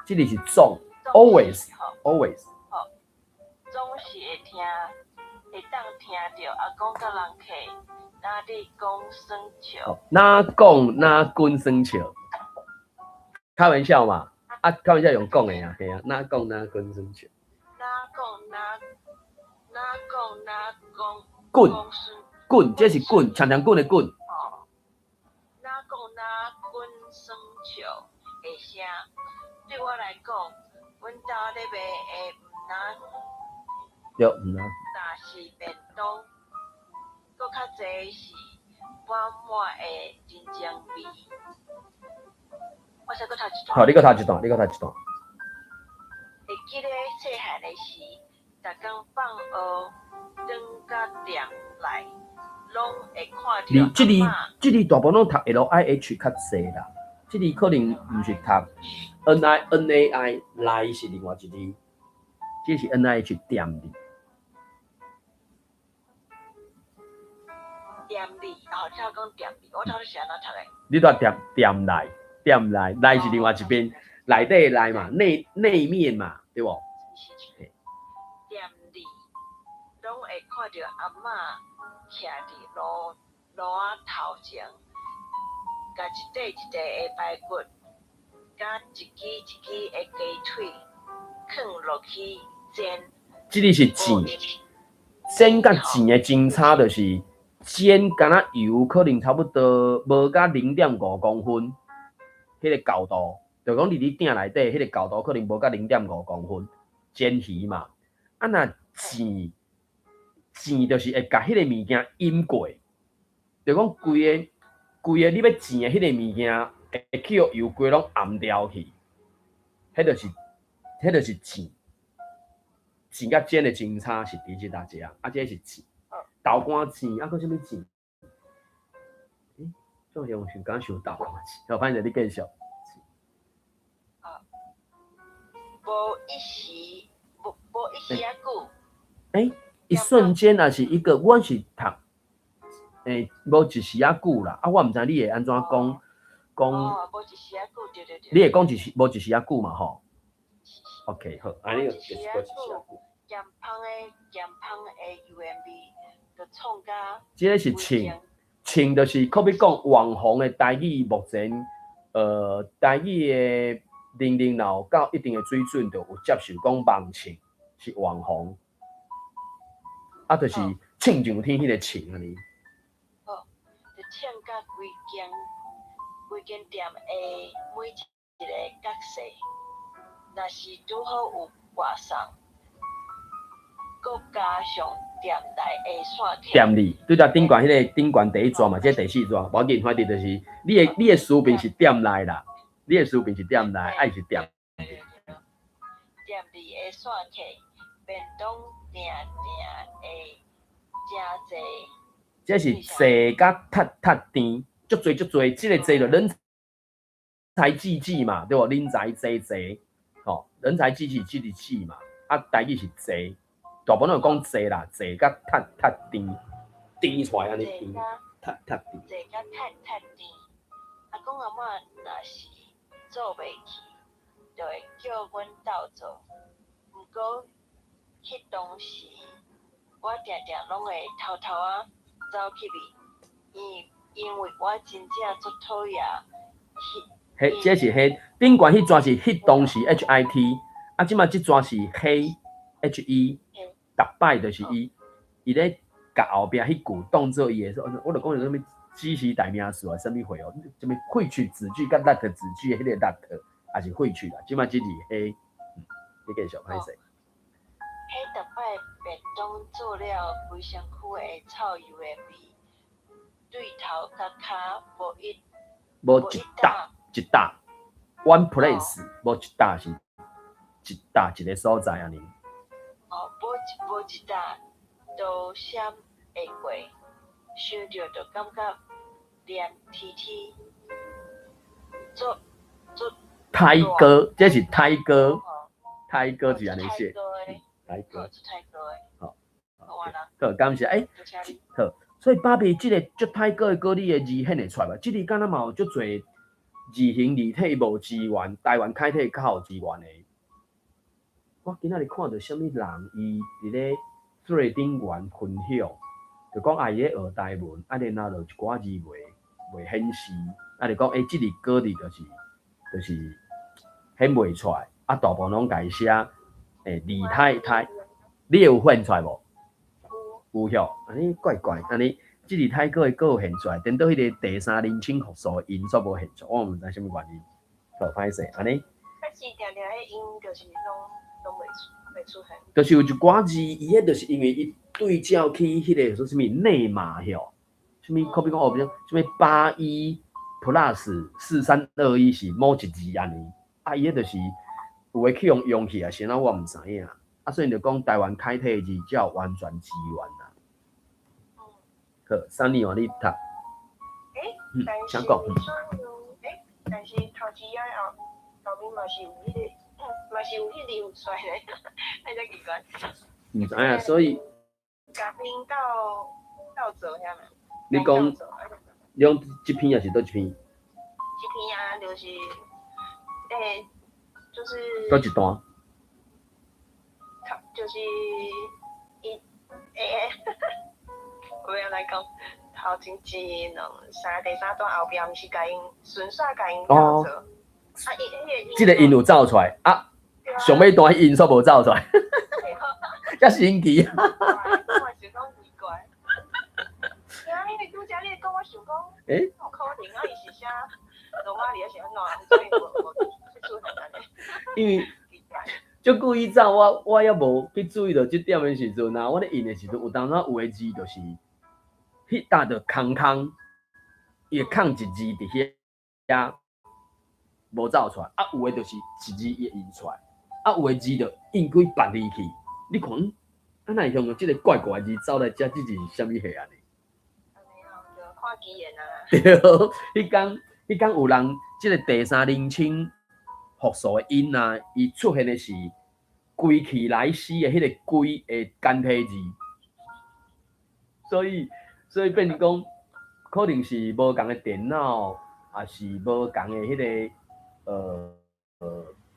Speaker 1: 这里是总 always，
Speaker 4: 总是会听会当听到阿公甲人客哪里讲生笑，
Speaker 1: 哪讲哪滚生笑，开玩笑嘛，啊，开玩笑用讲的啊，嘿啊，哪讲哪滚生笑，
Speaker 4: 哪讲
Speaker 1: 滚
Speaker 4: 讲生
Speaker 1: 滚，这是滚，长长滚的滚，
Speaker 4: 哦，哪讲哪滚生笑的声，对我来讲，阮家咧卖的毋哪
Speaker 1: 对，嗯啊，
Speaker 4: 但是便当，搁较济是满满的真正味。我再搁读一段。
Speaker 1: 好，你搁读一段，你搁读一段。
Speaker 4: 会记咧细汉的时，逐工放学，转到店内，拢会看
Speaker 1: 你
Speaker 4: 到
Speaker 1: 这里大部分拢读 LIH 较济啦，这里可能毋是读 NAI 来是另外一字，这是 NIH 点字。
Speaker 4: 店里，哦，你头讲店里，我头是安怎读的？
Speaker 1: 你读店内是另外一边，内底内嘛，内面嘛，对不？
Speaker 4: 店里，拢会看到阿嬷徛伫炉仔头前，甲一块一块的排骨，甲一支一支的鸡腿，放落去煎。
Speaker 1: 这里是煎甲煎的真差，就是煎敢若油可能差不多无甲0.5公分，迄个高度，就讲伫鼎内底，迄个高度可能无甲0.5公分，煎鱼嘛。啊，若煎就是会甲迄个物件淹过，就讲规个你要煎的迄个物件会去互油锅拢暗掉去，迄就是煎。煎甲煎的真差是伫即搭只啊，这是煎。豆干煎，啊，搁啥物煎？种用想讲想豆干煎，好，反正你继续。
Speaker 4: 无一时啊久。
Speaker 1: 一瞬间也是一个，阮是读，无一时啊久啦。啊，我毋知你会安怎讲。
Speaker 4: 哦，无一时啊久，对。
Speaker 1: 你会讲无一时啊久嘛？吼。OK， 好，安尼就就是无一时啊久。
Speaker 4: 咸芳的油盐味，就创甲。
Speaker 1: 这个是青，就是可比讲网红的台语，目前台语的00后到一定的水准，就有接受讲网青是网红，啊，就是青上天迄个青安尼。
Speaker 4: 好，就请甲规间店的每一个角色，若是拄好有挂送。搁加上店内的线客，
Speaker 1: 店里对着顶悬迄个顶悬第一段嘛，这第四段，无要紧，反正就是你的书面是店内啦，你的书面是店内，爱是店。
Speaker 4: 店里的线客，便当定的真济。
Speaker 1: 这是坐甲踢甜，足侪，这个坐就人才济济嘛，对无？人才济，吼，人才济济，这个济嘛，啊，台语是坐。大部分就讲坐啦，坐甲踢甜出来安尼甜，踢甜。
Speaker 4: 坐甲踢甜，阿公阿嬷若是做袂起，就会叫阮斗做。毋过迄当时，我定拢会偷偷啊走去味，因为我真正足讨厌。
Speaker 1: 迄这是迄顶悬迄段是迄当时 HIT， 啊，即马即段是黑 HE。逐摆就是伊咧甲后壁迄句当做伊诶说，我就讲啥物指示代名词啊，啥物会哦，啥物废去子句甲 let 子句诶，迄个 let 也是废去啦。即马即是黑，你继续歹势。
Speaker 4: 迄逐摆便当做了非常久的草油的味，对头甲骹无一
Speaker 1: 搭 one place， 无一搭是一搭一个所在安尼。
Speaker 4: 无一搭都闪会过，想着就感觉黏贴贴，做
Speaker 1: 泰哥，这是泰哥是安尼写，泰哥，好，好，感谢，好，所以爸比这个足泰哥的歌，你的字显会出来吧？这里敢若嘛有足侪字形字体无资源，台湾开体较有资源的。我今仔日看到什么人伊伫咧做顶缘分享，就讲伊咧学台文，然后就一寡字袂显示，就讲即个歌字就是显袂出来，大部分拢家写李太太，你有现出来无？有吼，安尼怪怪，安尼即个太歌有现出来，等到迄个第三人称复数的音煞无现出，我毋知啥物原因，好歹势安尼。
Speaker 4: 但是定定迄音就是拢袂出现。
Speaker 1: 就是有一寡字，伊迄就是因为伊对照去迄个说啥物内码吼，啥物可比讲哦，比如啥物81 plus 4321是某一字安尼，伊迄就是有诶去用起啊，先啊我毋知影，所以就讲台湾楷体字才有完全支援啦。好，3年换你读。
Speaker 4: 但是但是头前后面嘛是有迄个，嘛是有迄字有出来咧，还真奇怪。
Speaker 1: 毋知影，所以
Speaker 4: 甲兵倒走遐嘛。
Speaker 1: 你讲，你讲即篇也是倒一篇？
Speaker 4: 这篇啊，就是就是
Speaker 1: 倒一段？
Speaker 4: 就是我要来讲，头前一两三第三段后边是甲因顺续甲因倒走。
Speaker 1: 即个音有走出来啊，上尾段音煞无走出来，遮神奇。
Speaker 4: 我想讲奇怪，因为拄则你讲，我想讲，有可能啊，伊是写罗马里还是安怎，所以无去出现安尼。
Speaker 1: 因为足久以前我也无去注意到即点的时阵啊，我咧印的时阵有当时有的字就是迄搭着空，伊会空一字伫遐。无走出来，有诶就是一字伊印出来，有诶字就印几别字去。你看，哪会用即个怪怪字走来遮，即字是啥物货安尼？
Speaker 4: 安尼哦，就看机缘啊。
Speaker 1: 对，迄天有人即个第三人称复数诶音啊，伊出现诶是归去来兮诶迄个归诶简体字，所以变成讲，可能是无共诶电脑，也是无共诶迄个。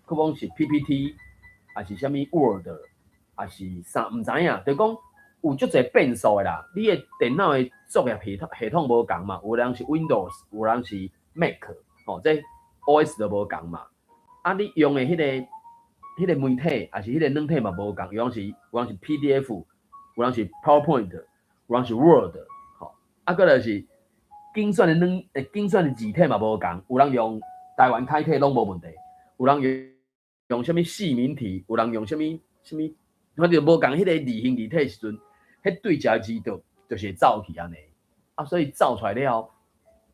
Speaker 1: 可讲是 PPT， 还是啥物 Word， 还是啥，毋知影。就讲有足侪变数诶啦。你诶电脑诶作业系统无共嘛，有人是 Windows， 有人是 Mac， 这 OS 都无共嘛。你用诶迄个媒体，还是迄个软体嘛无共，有人是 PDF， 有人是 PowerPoint， 有人是 Word， 搁就是精选诶字体嘛无共，有人用。台湾楷体拢无问题，有人用啥物四明体，有人用啥物，反正无共迄个字形字体时阵，迄对照字就是会走去安尼。所以走出来了，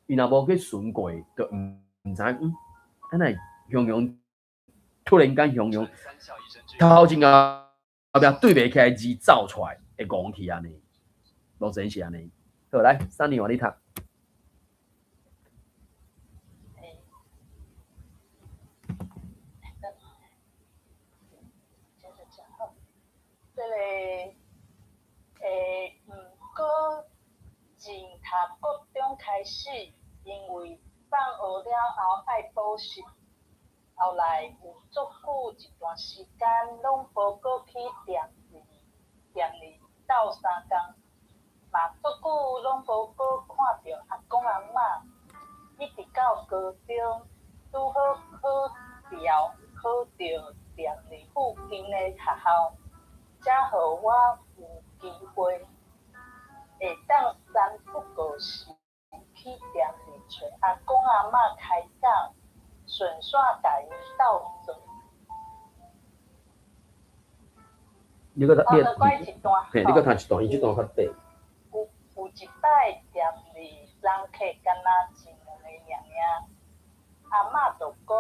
Speaker 1: 伊若无去顺过，就毋知安尼雄突然间雄头前后壁对袂起来字走出来，会戆去安尼，目前是安尼。好，来3年换你读。
Speaker 5: 过前读国中开始，因为放学了后爱补习，后来有足久一段时间拢无过去店里斗相共，嘛足久拢无过看到阿公阿嬷，一直到高中拄好考到店里附近的学校，才互我有机会。会当三不五时去店里找阿公阿嬷开讲，顺续甲伊斗做。
Speaker 1: 你搁
Speaker 5: 你一段，
Speaker 1: 嘿，你搁读一段，伊即段较短。
Speaker 5: 有一摆店里人客敢若一两个尔，阿嬷就讲，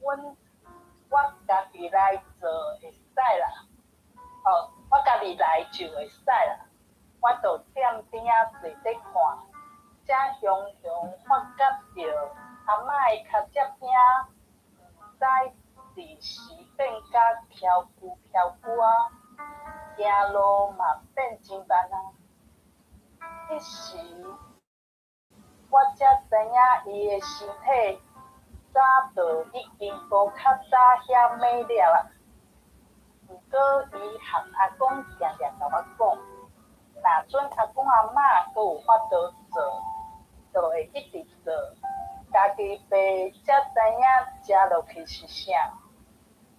Speaker 5: 我家己来做会使啦。我家己来就会使啦，我就店边仔坐咧看，才雄发觉到阿嬷的脚趾兄毋知伫时变甲飘久啊，行路嘛变真慢啊。迄时我才知影伊的身体早就已经无较早遐美了啊。毋过伊和阿公常常甲我讲，若准阿公阿嬷阁有法度做，就会一直做。家己爸才知影食落去是啥，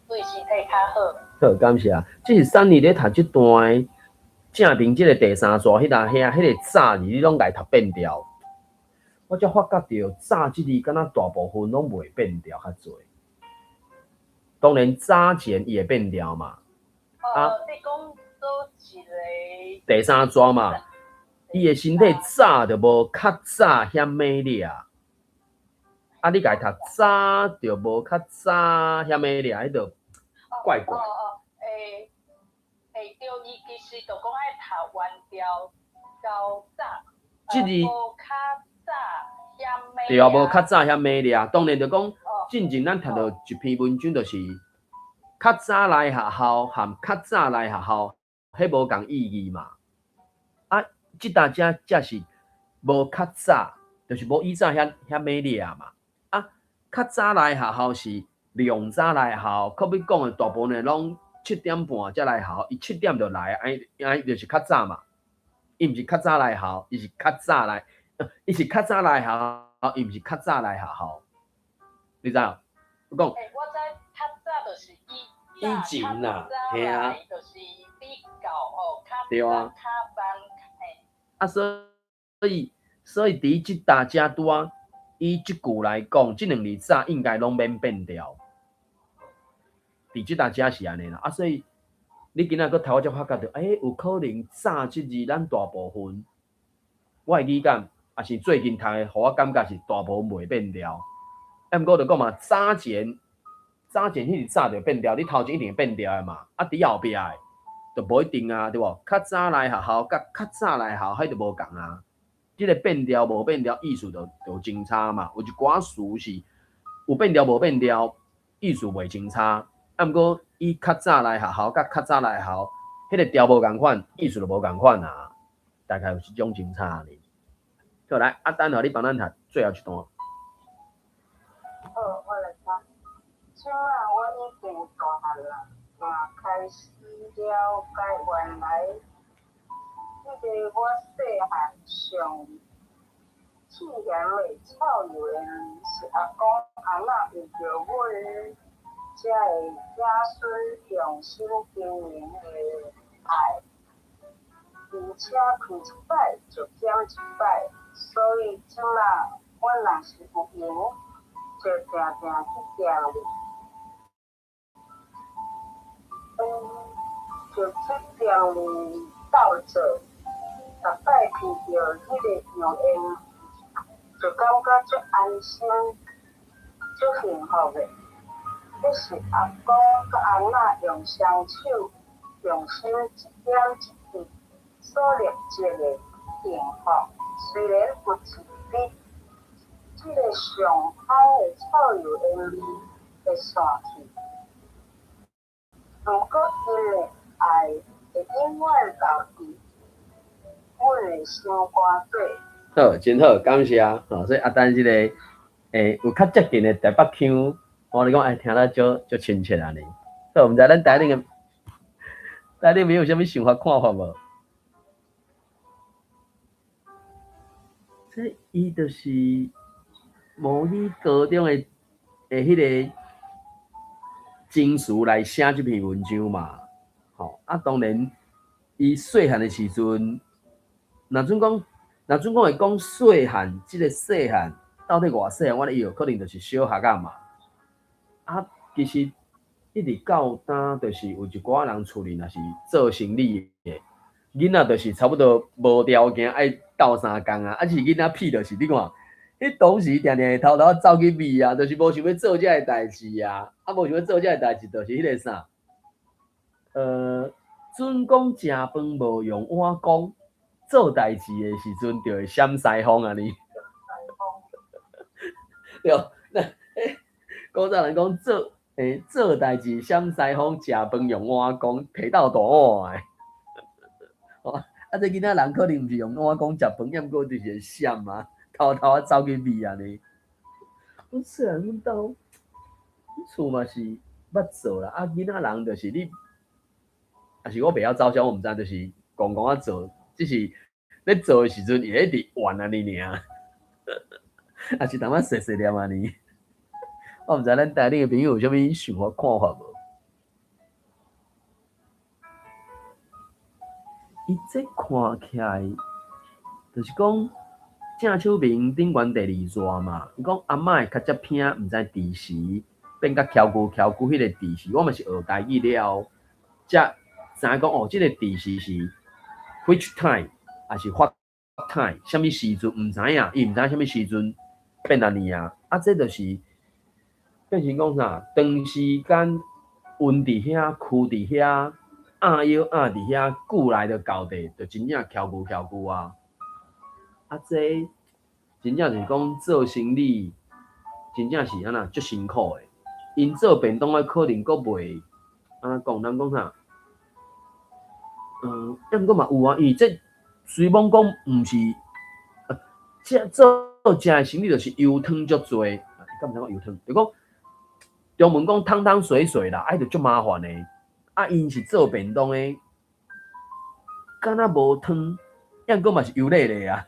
Speaker 5: 对身体较好。
Speaker 1: 好，感谢。这是3年咧读这段的，正平这个第3刷迄个早字，你拢家读变调。我才发觉到早这字，敢若大部分拢袂变调较侪。当然早前伊会变调嘛。
Speaker 5: 你讲倒一个？
Speaker 1: 第3刷嘛，伊的身体早就无较早遐美丽啊。你家读早就无较早遐美丽，迄就怪怪。
Speaker 5: 对，伊其实就讲爱读原调到早。
Speaker 1: 即字
Speaker 5: 无较早遐美丽。
Speaker 1: 对啊，无较早遐美丽啊。当然就讲，进前咱读到一篇文章，就是较早来学校和较早来学校，迄无共意义嘛。即大家才是无较早，就是无以前遐美丽啊嘛。较早来学校是量早来学校，可要讲的大部分的拢7点半才来学校，伊7点就来，安就是较早嘛。伊毋是较早来学校，伊是较早来，伊是较早来学校，伊毋是较早来学校。你知影？我讲。
Speaker 5: 我知较早就是
Speaker 1: 以前啦，嘿啊。
Speaker 5: 就是比较
Speaker 1: 对啊。
Speaker 5: 较晚
Speaker 1: 所以伫即大家拄啊。以即句来讲，即2字早应该拢免变调。伫即大家是安尼啦，所以你今仔个头我才发觉到，有可能早即字咱大部分，我的理解，也是最近读的，互我感觉是大部分袂变调。毋过就讲嘛，早前迄个早就变调，你头前一定会变调的嘛。伫后壁的就无一定啊，对无？较早来学校，甲较早来学校，迄就无共啊。即个变调无变调，意思就真差嘛。有一寡词是有变调无变调，意思袂真差。毋过伊较早来学校，甲较早来学校，迄个调无共款，意思就无共款啊。大概有即种真差呢。好来，等下你帮咱读最后一段。
Speaker 5: 好，我来讲。即摆我已经大汉啦，嘛开始了解原来。迄个我细汉上气嫌的臭油的是阿公阿嬷为着阮才会子孙用心经营的爱，而且开一摆就减一摆，所以即马我若是有闲，就定定去店里，就去店里斗做。逐摆闻到迄个油烟，就感觉足安心、足幸福的。迄是阿公甲阿嬷用双手、用心一点一滴所累积的幸福。虽然有一日，这个上海的臭油烟味会散去，不过因的爱会永远留伫。好，
Speaker 1: 真好，感谢啊！所以等即个有较接近的台北腔，我你讲听了足亲切啊！呢，好，毋知咱台顶面有啥物想法看法无？这伊就是模拟高中的迄个情绪来写这篇文章嘛。当然，伊细汉的时阵。若准讲会讲细汉，即个细汉到底偌细汉？我以为可能就是小学啊嘛。其实一直到呾，就是有一寡人厝里若是做生意的囡仔，就是差不多无条件爱斗相共啊。是囡仔屁，就是你看，迄当时定定会偷偷走去味啊，就是无想要做遮个代志啊。无想要做遮个代志，就是迄个啥，准讲食饭无用碗公。做代志的时阵，就会闪西风啊！你对，那古早人讲做代志闪西风，食饭用碗公，摕到大碗的。这囡仔人可能毋是用碗公食饭，要毋过就是会闪啊，偷偷走去味啊呢。我虽然阮兜厝嘛是捌做啦，囡仔人就是你啊是我袂晓走销，我毋知就是讲啊做，只是咧做诶时阵伊一直玩安尼尔，啊是淡仔细细念安尼。我毋知咱台顶诶朋友有啥物想法看法无？伊这看起来，就是讲郑秀明顶悬第二座嘛。伊讲阿嬷会较接拼，毋知第时变甲翘句迄个第时，我嘛是学台语了，才知影讲哦，即、个第时是 which time， 还是 what time， 啥物时阵毋知影，伊毋知啥物时阵变安尼啊。啊，这就是变成讲啥？长时间温伫遐，跍伫遐。腰伫遐久来就到地，就真正翘句啊！啊，这真正是讲做生意，真正是安那足辛苦诶。因做便当诶，可能阁袂安讲，咱讲啥？毋过嘛有啊，伊这虽讲毋是，这做食诶生意就是油汤足侪，敢毋知讲油汤？就讲中文讲汤汤水水啦，就足麻烦诶。啊，因是做便当诶，敢若无汤，抑个嘛是油腻腻啊。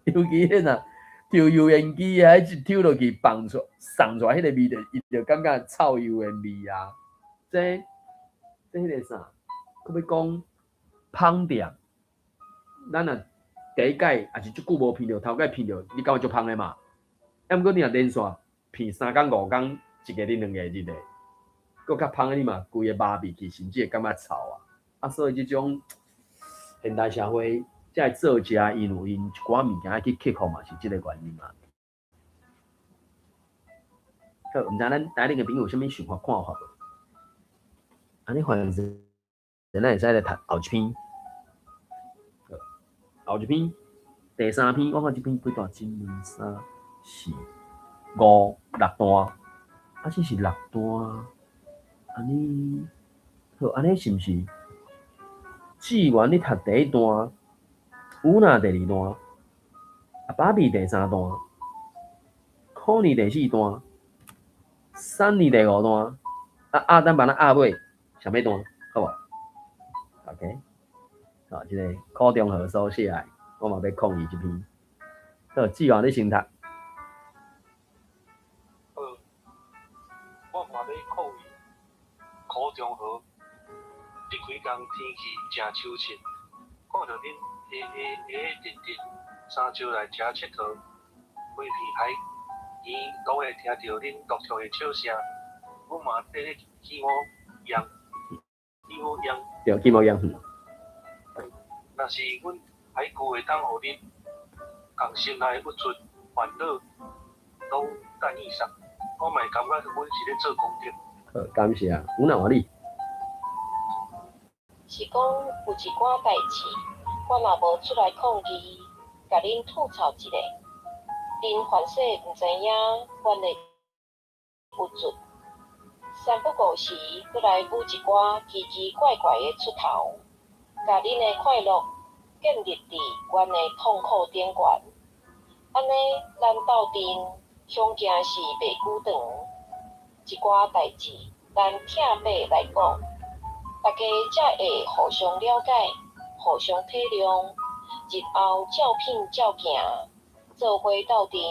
Speaker 1: 尤其迄呐，抽油烟机啊，一抽落去放出送出来，迄个味伊就感觉臭油诶味啊。这迄个啥？佮要讲芳店，咱若第一届也是足久无闻着，头届闻着，你感觉足芳诶嘛？抑毋过你若连续闻3工5工，一个恁2个日诶。搁较芳你嘛，规个麻痹去，甚至会感觉臭啊！啊，所以即种现代社会才会做食，因有因一寡物件要去克服嘛，是即个原因嘛。好，毋知咱台顶个朋友有啥物想法看法无？安尼反正咱会使来读后一篇，后一篇第3篇，我看即篇几段？1、2、3、4、5、6段，啊，这是6段。安尼好，安尼是毋是？志源你读第1段，有娜第2段，啊芭比第3段，可尼第4段，珊妮第5段，啊等把咱压尾上尾段，好无 ？OK， 好，即个柯中和所写的，我嘛要抗议即篇。好，志源你先读。
Speaker 2: 我嘛要抗议。柯中和，即几工天气真秋晴，看到恁下直直山丘来遮佚佗，每片海边拢会听到恁独特的笑声。我嘛缀咧希望样，
Speaker 1: 对，希望样。
Speaker 2: 若是阮海龟会当互恁，共心内不出烦恼，拢干意上，我嘛会感觉阮是咧做功德。
Speaker 1: 好，感谢啊，有哪话你？
Speaker 3: 是讲有一寡代志，我若无出来抗议，甲恁吐槽一下，恁凡说毋知影，阮会不准。三不五时，搁来舞一寡奇奇怪怪的出头，甲恁的快乐建立伫阮的痛苦顶悬。安尼，咱斗阵恐惊是袂久长。一寡代志，咱拆白来讲，大家才会互相了解、互相体谅，日后照品照行，做伙斗阵，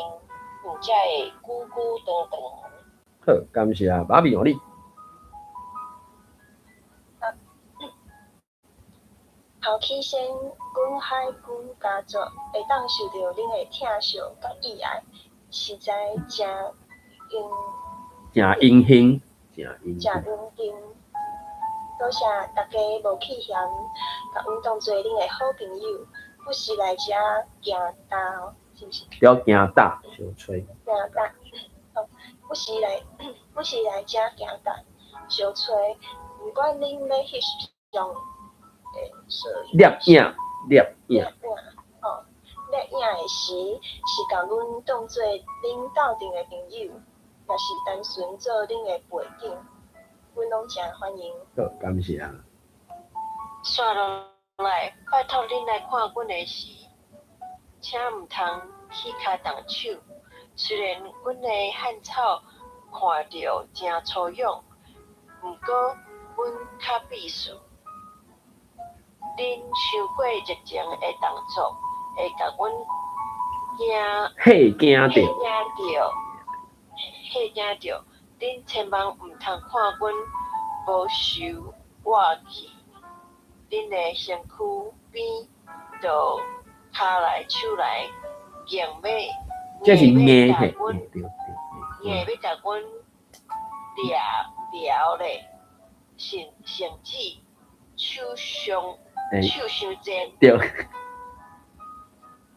Speaker 3: 才会久久长长。
Speaker 1: 好，感谢啊，芭比我你。
Speaker 4: 头起先，阮海军家族会当受到恁的疼惜甲意爱，实在真
Speaker 1: 英雄，真英
Speaker 4: 诚荣幸。多谢大家无弃嫌，甲阮当做恁的好朋友，不时来遮行道，是毋是？
Speaker 1: 要行大小吹。
Speaker 4: 行道，不时来遮行道，小吹。毋管恁要翕相，
Speaker 1: 摄影，
Speaker 4: 吼，摄影的时是甲阮当做恁斗阵的朋友。若是单纯做恁的背景，阮拢诚欢迎。
Speaker 1: 好，感谢啊。
Speaker 3: 刷落来，拜托恁来看阮的时，请毋通起骹动手。虽然阮的汉草看着真粗勇，毋过阮较避暑，恁受过疫情的动作，会甲阮吓惊着，恁千万毋通看阮无受活气，恁的身躯边就骹来手来，硬
Speaker 1: 这是硬
Speaker 3: 要
Speaker 1: 嘿，
Speaker 3: 甲阮
Speaker 1: 对，
Speaker 3: 硬要甲阮撩咧，甚至手伤济，
Speaker 1: 对，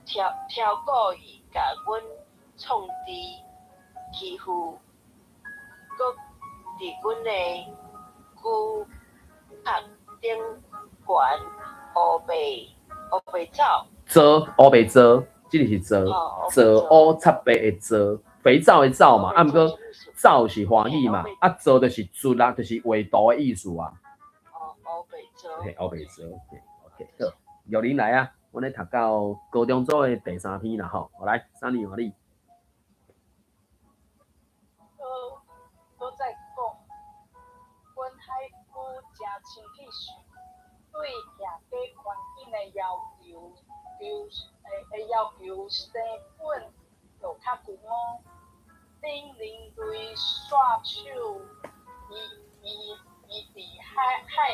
Speaker 3: 挑故意甲阮创治欺负，搁伫阮的骨壳顶悬乌白走，
Speaker 1: 乌白糟，这个是糟，乌擦白的糟，肥皂的皂嘛，毋过皂是华语嘛，糟就是猪啦，就是画图的意思啊。
Speaker 3: 乌白糟。
Speaker 1: 嘿，乌白糟。OK， 好，由您来啊，阮咧读到高中组的第3篇啦吼，来，3年换你。
Speaker 5: 都在讲，阮海姑真清气绪，对亚家环境的要求成本就较高哦。恁人类刷手，伊伫海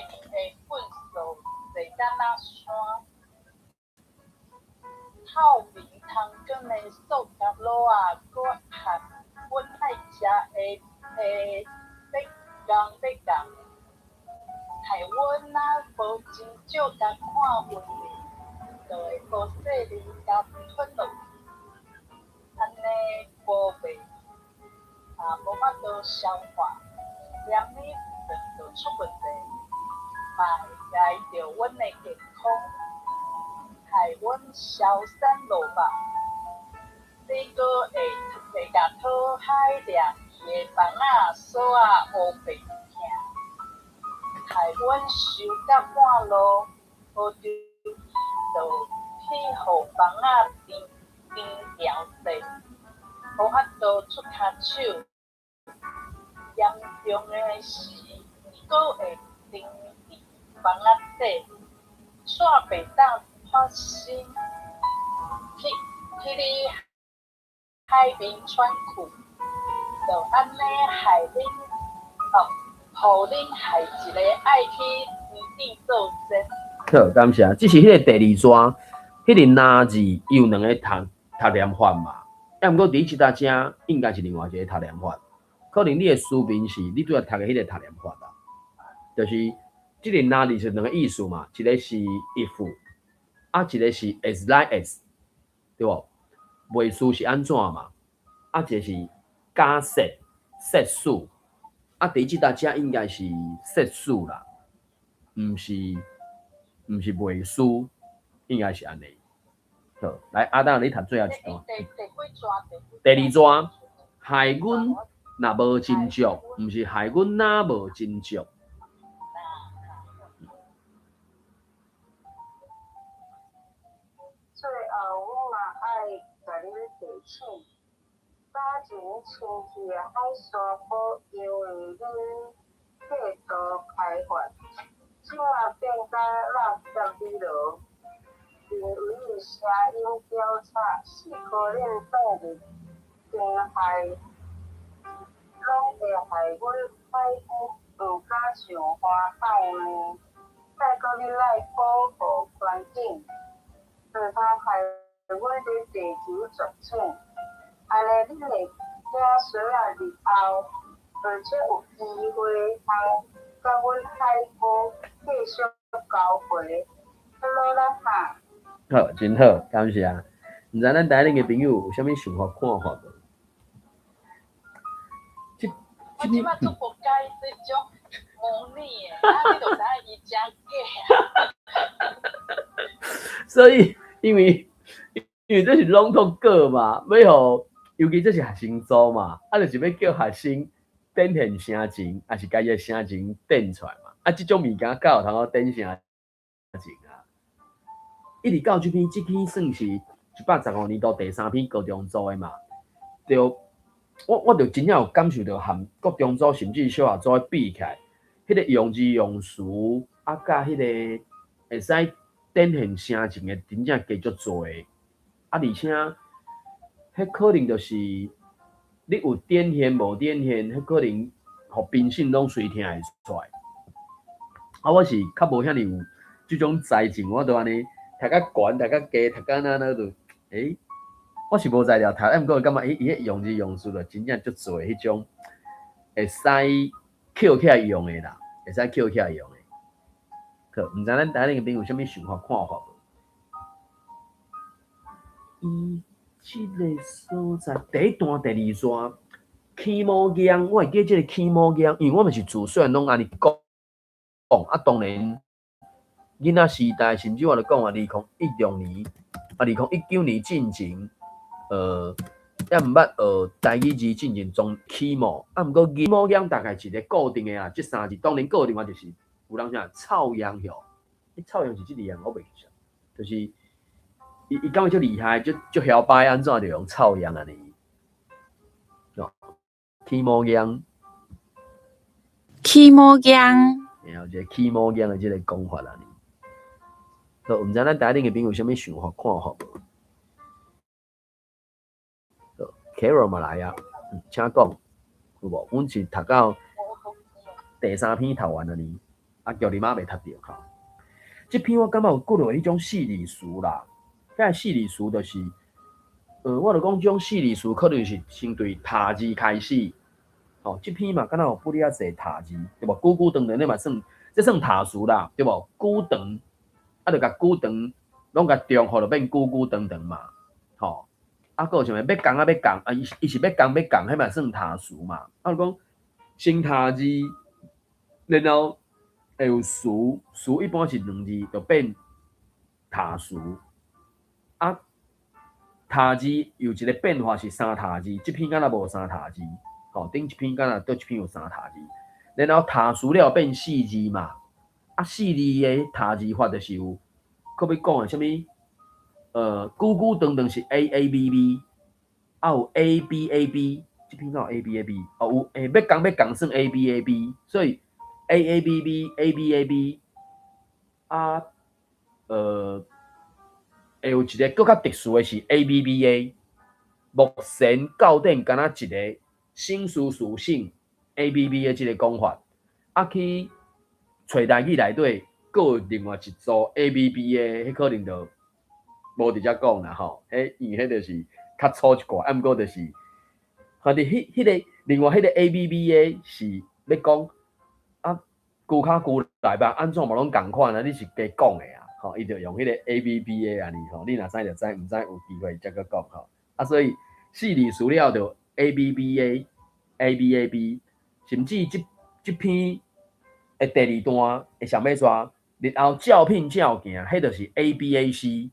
Speaker 5: 面的粪扫就敢若山，透明通光的塑胶螺啊，搁含阮爱食的要讲，害阮若无真少甲看阮哩，就会无细粒甲吞落去，安尼无袂无法度消化，连你就出问题，嘛会害着阮的健康，害阮消散落肉。你搁会甲讨海掠去的房仔锁啊乌白疼，害阮收到半路，无就去互房仔边调地，无法度出骹手。严重的是，搁会停伫房仔底，煞袂当发生去你海面喘气，就安尼害恁互恁害一个爱去原地做针。
Speaker 1: 好，感谢。这是迄个第2章，迄个哪字有2个读念法嘛？要毋过第一大家应该是另外一个读念法，可能你的思辨是你拄仔读的迄个读念法啦，就是这个哪字是2个意思嘛，一个是 if， 一个是 as like as， 对无？未输是安怎嘛？一个是假设数，第一大家应该是设数啦，毋是未输，应该是安尼。好，来阿当，你读最后一段。第2章，害阮若无真足，毋是害阮若无真足。
Speaker 6: 最后，我嘛爱甲恁提醒，早前亲戚的海山堡因为恁过度开发，即马变甲垃圾里落。认为的声音调查是可能动物惊害，拢会害阮海龟毋敢上花口呢。再搁你来保护环境，唔通害阮伫地球绝种。安尼恁的子孙仔日后，而且有机会通甲阮海龟继续交陪。Hello 啦哈。
Speaker 1: 好，真好，感谢。毋知咱台恁个朋友有啥物想法看法无？
Speaker 5: 我即摆做不解这种模拟的，你就知伊真假。
Speaker 1: 所以，因为这是拢读过嘛，要互，尤其这是学生组嘛，就是要叫学生展现声情，还是家己的声情展出来嘛。这种物件较有通好展现声情啊。一直到这篇算是115年度第3篇高中组的嘛，就我就真正有感受到和国中组甚至小学组比起来，迄个用字用词甲迄个会使展现生情的，真正加足多的。而且，迄可能就是你有展现无展现，迄可能互评审拢随听会出来。我是较无遐尼有即种才情，我都安尼读较悬，读较低，读较那就我是无材料读，毋过感觉伊迄用字用词就真正足多迄种会使捡起来用的啦，会使捡起来用的。可毋知咱台顶个朋友有啥物想法看法无？伊即个所在第一段、第二段起模样，我会记即个起模样，因为我们是自细拢安尼讲。当然，囡仔时代，甚至我就讲2016年、2019年进前，也毋捌学台语字进前从起模，毋过起模样大概一个固定的啊，即3字，当然个另外就是有人啥臭样吼，臭样是即字啊，我袂记得，就是伊感觉足厉害，足晓摆安怎就用臭样安尼，起模样，
Speaker 7: 起模样。
Speaker 1: 然后即个起模样的即个讲法啦，都毋知咱台顶个朋友有啥物想法看法无？Carol 嘛来啊，请讲，有无？阮是读到第3篇读完了呢，叫你妈袂读着哈。即篇我感觉有几落迄种细理词啦，遐细理词就是，我就讲种细理词可能是先对他字开始。即篇嘛，敢若有不哩啊侪塔字，对无？久久长长，你嘛算，这算塔词啦，对无？久长，就甲久长，拢甲中互就变久久长长嘛，还有啥物要讲啊要讲啊，伊是要讲，迄嘛算塔词嘛。就讲先塔字，然后会有词，词一般是2字，就变塔词。塔字有一个变化是3塔字，即篇敢若无3塔字。顶一篇敢若倒一篇有3塔字，然后塔词了变4字嘛，4字的塔字法就是有，可要讲的啥物？久久长长是 AABB， 有 ABAB， 这篇敢有 ABAB？ 有要讲算 ABAB， 所以 AABB、ABAB， 会有一个更较特殊的是 ABBA， 目前到顶敢若一个。新词属性 ABB 的即个讲法，去找台语内底，阁有另外一组 ABB 的，迄可能就无直接讲啦吼。因为迄就是较粗一寡，毋过就是，迄个另外迄个 ABB 的是要讲句骹句内吧，安怎无拢共款啊？你是加讲的啊，伊就用迄个 ABB 的安尼吼。你若知就知，毋知有机会再个讲吼。所以四字词了就。ABBA、ABAB， 甚至即篇的第2段的上尾刷，日后照片照行，迄就是 ABAC，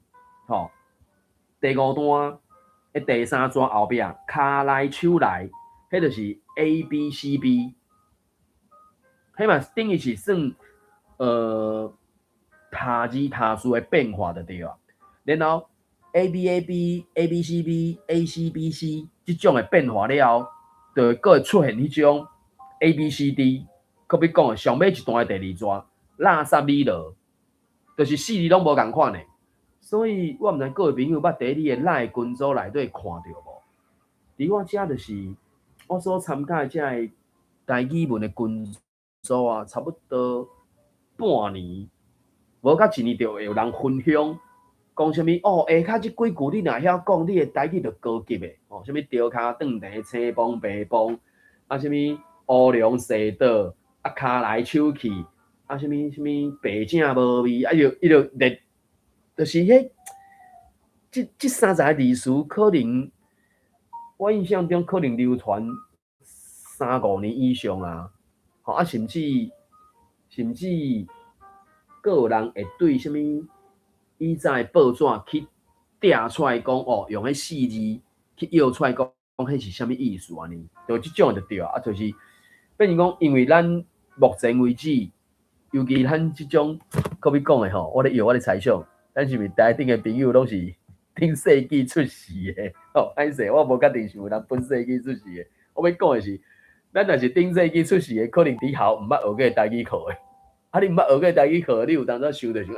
Speaker 1: 第5段的第3段后壁骹来手来，迄就是 ABCB， 迄嘛等于是算塔字塔数的变化就对啊，然后。ABAB、ABCB、ACBC 即种的变化了后，就会出现迄种 ABCD， 可要讲的上尾一段的第2段，垃圾里落，就是4字拢无共款的。所以我毋知各位朋友捌伫你的赖群组内底看到无？伫我遮就是我所参加的遮的台语文的群组啊，差不多半年，无到1年就会有人分享。讲啥物下骹即几句你若晓讲，你的台语就高级的啥物吊骹断地、青帮白帮，啥物乌龙蛇倒，骹来手去，啥物白正无味，伊就列，就是迄即30个字词，可能我印象中可能流传3-5年以上啊，甚至阁有人会对啥物？以前报纸去摘出来讲，用迄4字去摇出来讲，迄是啥物意思安尼？就即种就对啊，就是变成讲，因为咱目前为止，尤其咱即种可要讲的吼，我咧摇我咧猜想，咱是毋是台顶的朋友拢是顶世纪出世的？歹势，我无确定是有人本世纪出世的。我要讲的是，咱若是顶世纪出世的，可能伫校毋捌学过台语课的。你毋捌学过台语课，你有当初想着想，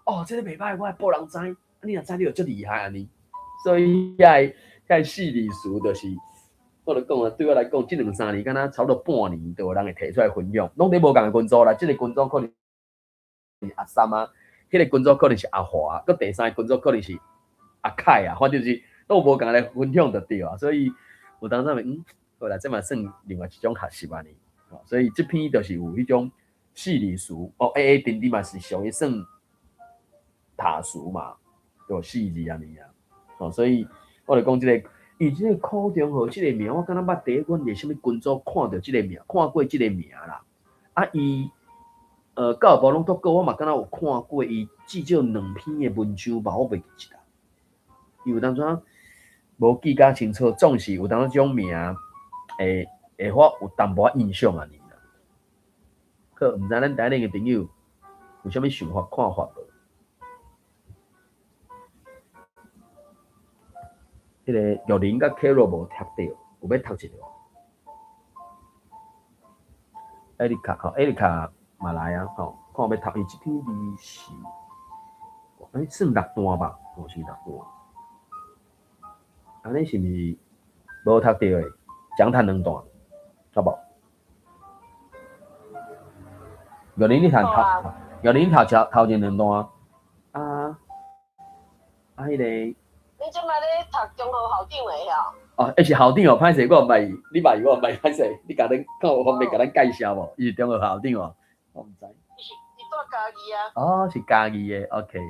Speaker 1: 哦，这个袂歹，我爱报人知，你若知你就足厉害安尼。所以遐四字词就是，我就讲啊，对我来讲，这2-3年，敢若差不多半年，就有人会提出来分享，拢伫无共的群组啦。这个群组可能是阿三啊，迄个群组可能是阿华，佮第三个群组可能是阿凯啊，反正就是都无共来分享就对啊。所以有当时好啦，这嘛算另外一种学习安尼。所以这篇就是有迄种四字词哦，A A 定定嘛是属于算塔词嘛，就四字安尼啊。哦，所以我就讲这个，伊这个苦中和这个名，我敢若捌第一阮伫什么群组看到这个名，看过这个名啦。啊，伊教育部拢读过，我嘛敢若有看过伊至少2篇的文章吧，我袂记一啦。伊有当阵无记甲清楚，总是有当阵种名会我有淡薄印象安尼啦。可毋知咱台内的朋友有啥物想法看法无？迄个玉林甲 Carol 无读到，有要读一个。艾丽卡，艾丽卡嘛来啊，看要读伊这篇字是，算6段吧，是6段。安尼是毋是无读到的？讲谈2段，好无？玉林你读玉林头前2段啊，迄个。
Speaker 4: 你即摆咧读中学校长的呀？
Speaker 1: 哦，是校长哦，歹势，我毋捌伊，你捌伊，我毋捌，歹势，你甲咱看有方便甲咱介绍无？伊是中学校长哦，我毋知。
Speaker 4: 伊住嘉义啊。
Speaker 1: 哦，是嘉义的 ，OK。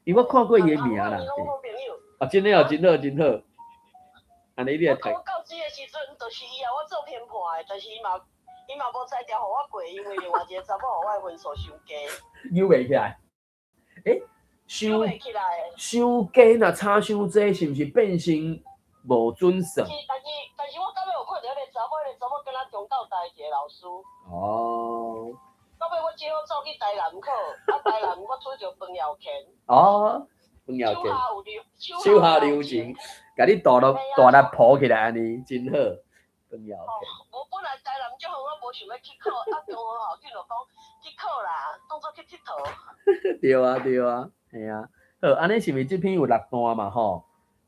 Speaker 1: 因为我看过伊的名啦。啊，真好，真好，真好。安尼你来睇。
Speaker 4: 我到职的时阵，就是伊啊，我做偏判的，但是伊嘛无才调互我过，因为另外一个查某互我的分数伤低。
Speaker 1: 扭袂起来。伤低，若差伤济，是毋是变成无准算？
Speaker 4: 但是我到尾有看到迄个查某跟咱中教大一个老师。
Speaker 1: 哦。
Speaker 4: 到尾我只好走去台南考，台南我拄着彭耀乾。
Speaker 1: 哦，彭耀乾。手下留情，甲你大力抱起来安尼，真好。彭耀乾。
Speaker 4: 我本来台南足远，我无想要去考，中学校长就讲去考啦，当作去佚佗。
Speaker 1: 对啊，对啊。嘿啊，好，安尼是毋是这篇有6段嘛？吼，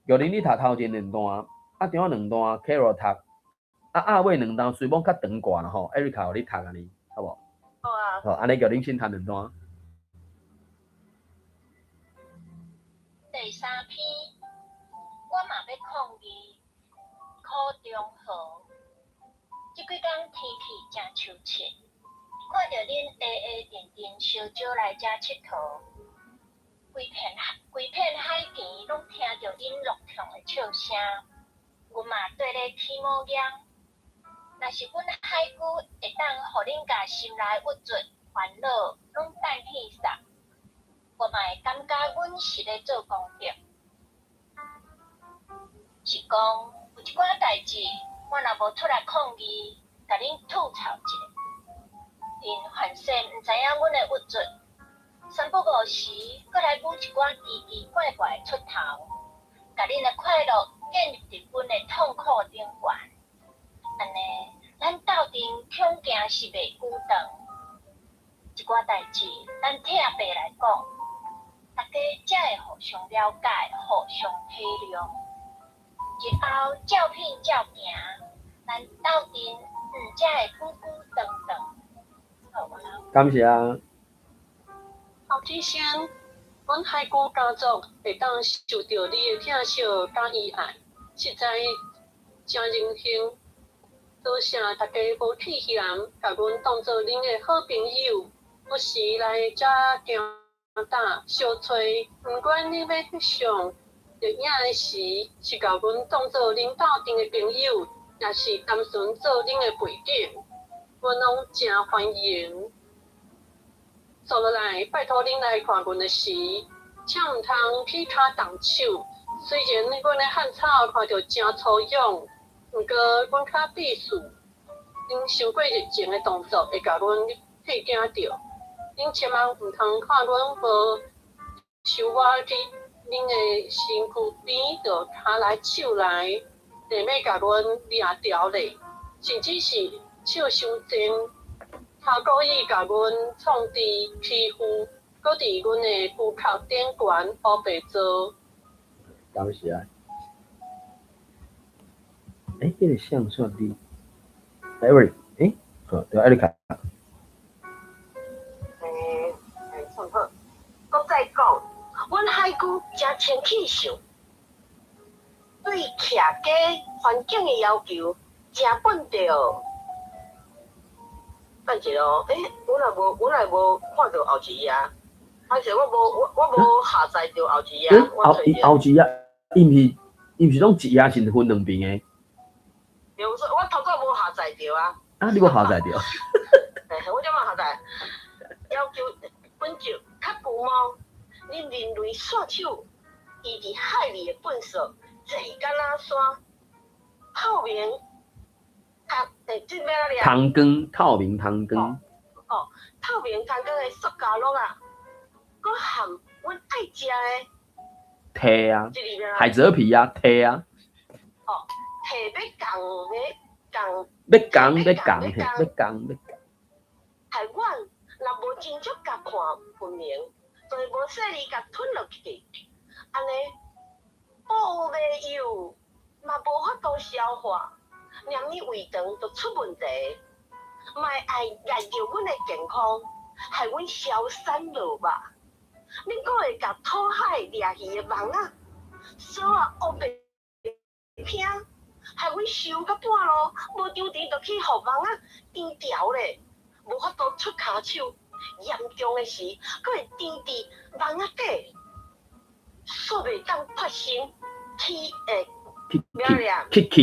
Speaker 1: 玉林你读头前2段，中啊2段 ，Carol 读，尾2段随便较长寡啦吼 ，Erica 互你读安尼，好无？
Speaker 4: 好啊。
Speaker 1: 好，安尼玉林先读2段。
Speaker 3: 第3篇，我嘛要抗议，苦中和。即几天天气真秋切，看到恁小少来遮佚佗。规片海边拢听着恁乐痛的笑声，阮嘛缀咧起毛眼。若是阮海龟会当互恁甲心内郁卒烦恼拢等去煞，我嘛会感觉阮是咧做功德。是讲有一寡代志，我若无出来抗议，甲恁吐槽一下，因反正毋知影阮的郁卒。3不5时，搁来舞一寡奇奇怪怪出头，甲恁的快乐建立伫阮的痛苦顶悬。安尼，咱斗阵恐惊是袂久长。一寡代志，咱拆白来讲，大家才会互相了解、互相体谅。日后照片照行，咱斗阵才会久久长长。好无啦？
Speaker 1: 感谢啊。
Speaker 7: 后天先，阮海龟家族会当受到你的疼惜甲意爱，实在真荣幸。多谢大家无弃嫌，甲阮当做恁的好朋友，有时来遮行打相找。毋管你要翕相、录影的时，是甲阮当做恁斗阵的朋友，也是单纯做恁的陪景，阮拢真欢迎。坐落来，拜托恁来看阮的时，请毋通去骹动手。虽然阮的汉草看着真粗勇，毋过阮较避暑。恁伤过热情的动作会甲阮吓惊着。恁千万毋通看阮无收我去恁的身躯边，就骹来手来，硬要甲阮掠条咧，甚至是笑伤真。他故意甲阮创治欺负，搁伫阮的躯壳顶悬乌白做。
Speaker 1: 感谢啊！这个像算的 ，Larry， 好，对，艾丽卡。
Speaker 4: 算好。搁再讲，阮海龟真清气象，对徛家环境的要求真稳定。等一下哦，阮来无看到后一页，而且我无下载到后一页。
Speaker 1: 后一页，伊毋是拢一页是分两边的？
Speaker 4: 对，我头早无下载到啊。
Speaker 1: 啊，你无下载到？
Speaker 4: 我怎么下载？要求本就较古猫，恁人类线手，伊伫海里的粪扫，坐敢若山，透明，即咩了？
Speaker 1: 汤羹，透明汤羹。
Speaker 4: 透明汤羹的塑胶粒啊，佮含阮爱食的。
Speaker 1: 摕啊，海蜇皮啊，摕啊。
Speaker 4: 摕要共咧共。
Speaker 1: 要共。
Speaker 4: 害阮若无真足甲看分明，就会无细哩甲吞落去，安尼补袂有，嘛无法度消化，连你胃肠都出问题，莫爱害着阮的健康，害阮消散落吧。恁阁会甲土海掠鱼的网仔，锁啊乌白拼，害阮收到半路，无张钱就去互网仔颠条咧。无法度出骹手，严重的是，佫会颠伫网仔底，煞袂当发生起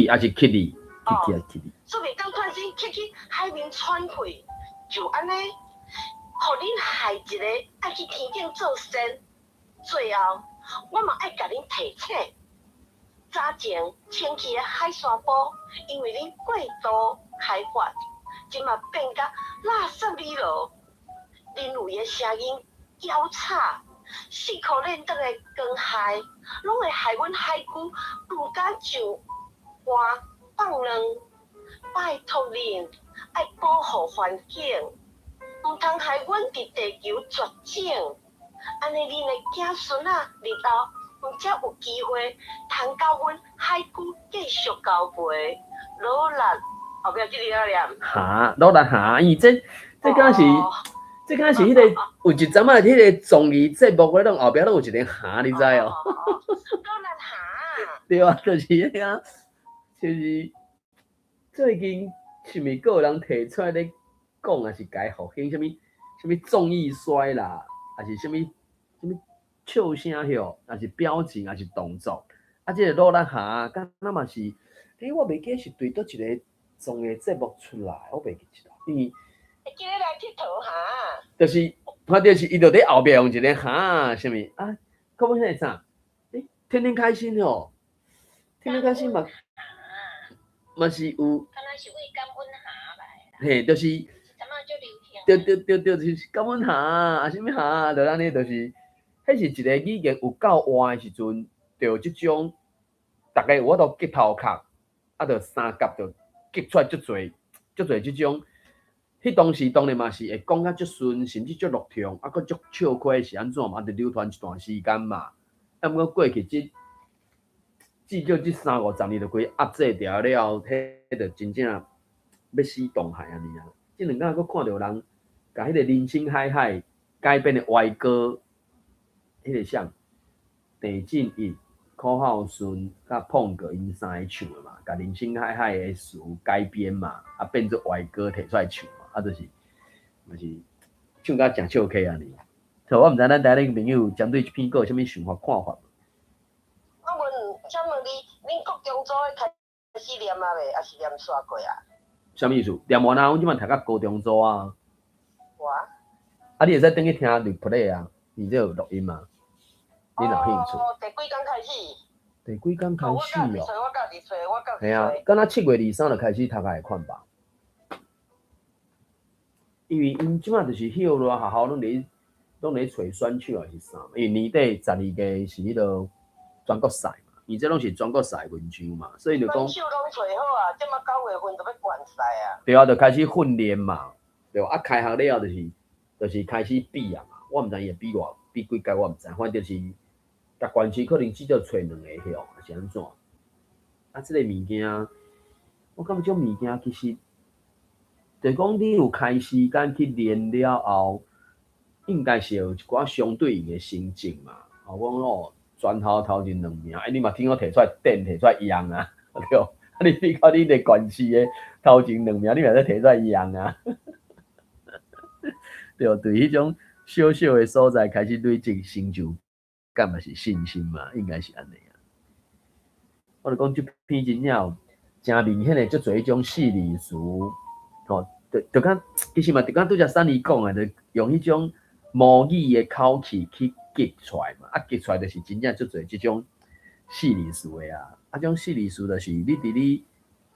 Speaker 1: 还是起哩？
Speaker 4: 煞袂当发生起海面喘气，就安尼，互恁害一个爱去天顶做仙。最后，我嘛爱甲恁提醒，早前清气的海沙堡，因为恁过度开发。即嘛变甲垃圾里落，人为的声音交叉，四颗链灯的光害，拢会害阮海龟更加上花放卵。拜托恁，爱保护环境，毋通害阮伫地球绝种。安尼恁的子孙仔日后，毋则有机会通到阮海龟继续交配，老力。后壁即个念
Speaker 1: 哈，老力哈，伊这敢是迄个有一阵仔迄个综艺节目咧，后壁都有一个哈，你知哦？
Speaker 4: 老力哈。
Speaker 1: 对啊，就是迄个，就是最近是毋是个有人提出来咧讲，还是该复兴什么综艺衰啦，还是什么笑声哟，还是表情，还是动作？啊，即个老力哈，敢若嘛是，我袂记是对倒一个。综艺节目出来，我袂记起来，因为
Speaker 4: 今日来佚佗哈，
Speaker 1: 就是看到是伊就伫后壁用一个哈，什么啊？可不是啥？天天开心哦，天天开心嘛是有，
Speaker 3: 敢若是为感恩哈来。
Speaker 1: 嘿，就是，
Speaker 3: 怎么就流行？
Speaker 1: 对，就是感恩哈啊，什么哈，就安尼，就是，迄是一个语言有够歪的时阵，就即种，大概我都吉头壳，啊，就三角就。激出来足侪即种，迄当时当然嘛是会讲甲足顺，甚至足乐畅，啊，佫足笑亏是安怎嘛？就流传一段时间嘛。啊，毋过过去至少即30-50年就规压制掉了，迄就真正要死动害安尼啊！即两工佫看到人甲迄个人生海海改编的歪歌，迄个像地震一。柯浩顺甲碰过因三个唱的嘛，甲人生海海的词改编嘛，啊变做歪歌摕出来唱嘛，啊就是唱甲诚笑气安尼。所以我毋知咱台恁朋友针对这篇歌有啥物想法看法？
Speaker 4: 我请问你，恁国中组开始念啊未？还是念煞过啊？
Speaker 1: 啥物意思？念完啊，阮即摆读到高中组啊。
Speaker 4: 我。
Speaker 1: 啊，你会使转去听 replay 啊，伊这有录音嘛？你有兴趣？
Speaker 4: 第几工开始？
Speaker 1: 第几工开始哦？
Speaker 4: 我家己找。
Speaker 1: 系啊，敢若7月23就开始读下款吧。因为因即摆就是许多学校拢咧找选手还是啥？因为年底12月是迄个全国赛嘛，伊这拢是全国赛文章嘛，所以就讲。
Speaker 4: 选手拢找好啊，即马9月份就要决赛啊。
Speaker 1: 对啊，就开始训练嘛，对啊，开学了就是开始比啊嘛。我毋知伊比几届我毋知，反正就是逐关区可能至少找2个项，还是安怎？啊，即个物件，我感觉种物件其实，就讲你有开时间去练了后，应该是有一寡相对应的成绩嘛。我讲哦，全校头前2名，你嘛听我摕出来摕出来一样啊，对。啊，你比较你个县市的头前2名，你嘛再摕出来一样啊。对，对迄种小小的所在开始累积成就感嘛是信心嘛，应该是安尼啊。我就讲即篇真正有真明显的足侪迄种细理词，吼，就讲其实嘛，就讲拄则珊妮讲的，就用迄种母语的口气去激出来嘛，啊，激出来就是真正足侪即种细理词的啊，啊，种细理词就是你伫你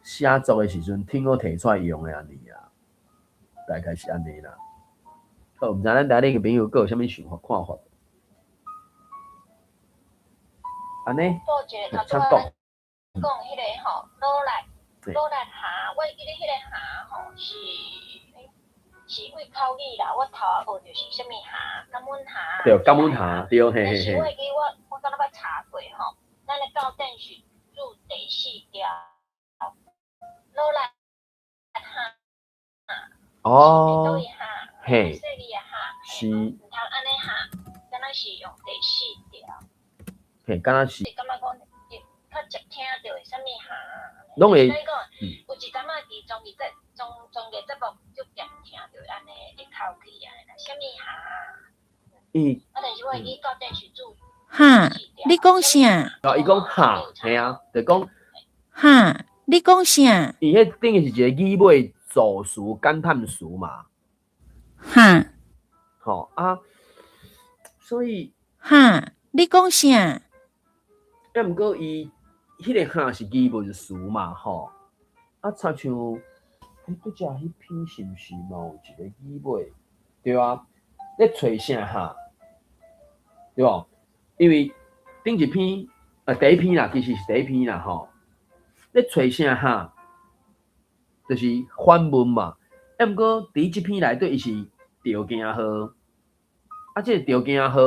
Speaker 1: 写作的时阵，听我摕出来用的安尼啊，大概是安尼啦。好，毋知咱台顶个朋友佫有啥物想法看法？安尼，
Speaker 3: 多一个头拄
Speaker 1: 请讲。
Speaker 3: 讲迄个吼，努力下，我记得迄个下吼是为口语啦，我头学就是啥物下，感恩下。
Speaker 1: 对，感恩下，对，嘿嘿
Speaker 3: 但是我
Speaker 1: 嘿。
Speaker 3: 记我敢若捌查过吼，咱的校正序注第4条，努力下。
Speaker 1: 哦，嘿，
Speaker 3: 说你啊下，
Speaker 1: 是，
Speaker 3: 唔通安尼下，敢若是用第4条。
Speaker 1: 嘿，敢若是，
Speaker 3: 感觉讲较接听到的啥物下，
Speaker 1: 拢会，
Speaker 3: 有一阵仔伫综艺节目就常听到安尼的口气啊，啥物下。啊，但是我会记校正序注
Speaker 8: 哈，你讲啥？
Speaker 1: 伊讲哈，嘿啊，就讲
Speaker 8: 哈，你讲啥？
Speaker 1: 伊迄等于是一个语尾助词、感叹词嘛，
Speaker 8: 哈，
Speaker 1: 吼啊，所以
Speaker 8: 哈，你讲啥？
Speaker 1: 啊，毋过伊迄个哈是语尾词嘛，吼啊，亲像拄则迄篇是毋是嘛有一个语尾，对啊，咧找啥哈，对无？因为顶一篇第一篇啦，其实是第一篇啦，吼，咧找啥哈？就是反问嘛，毋过伫即篇内底伊是条件号，啊，即个条件号，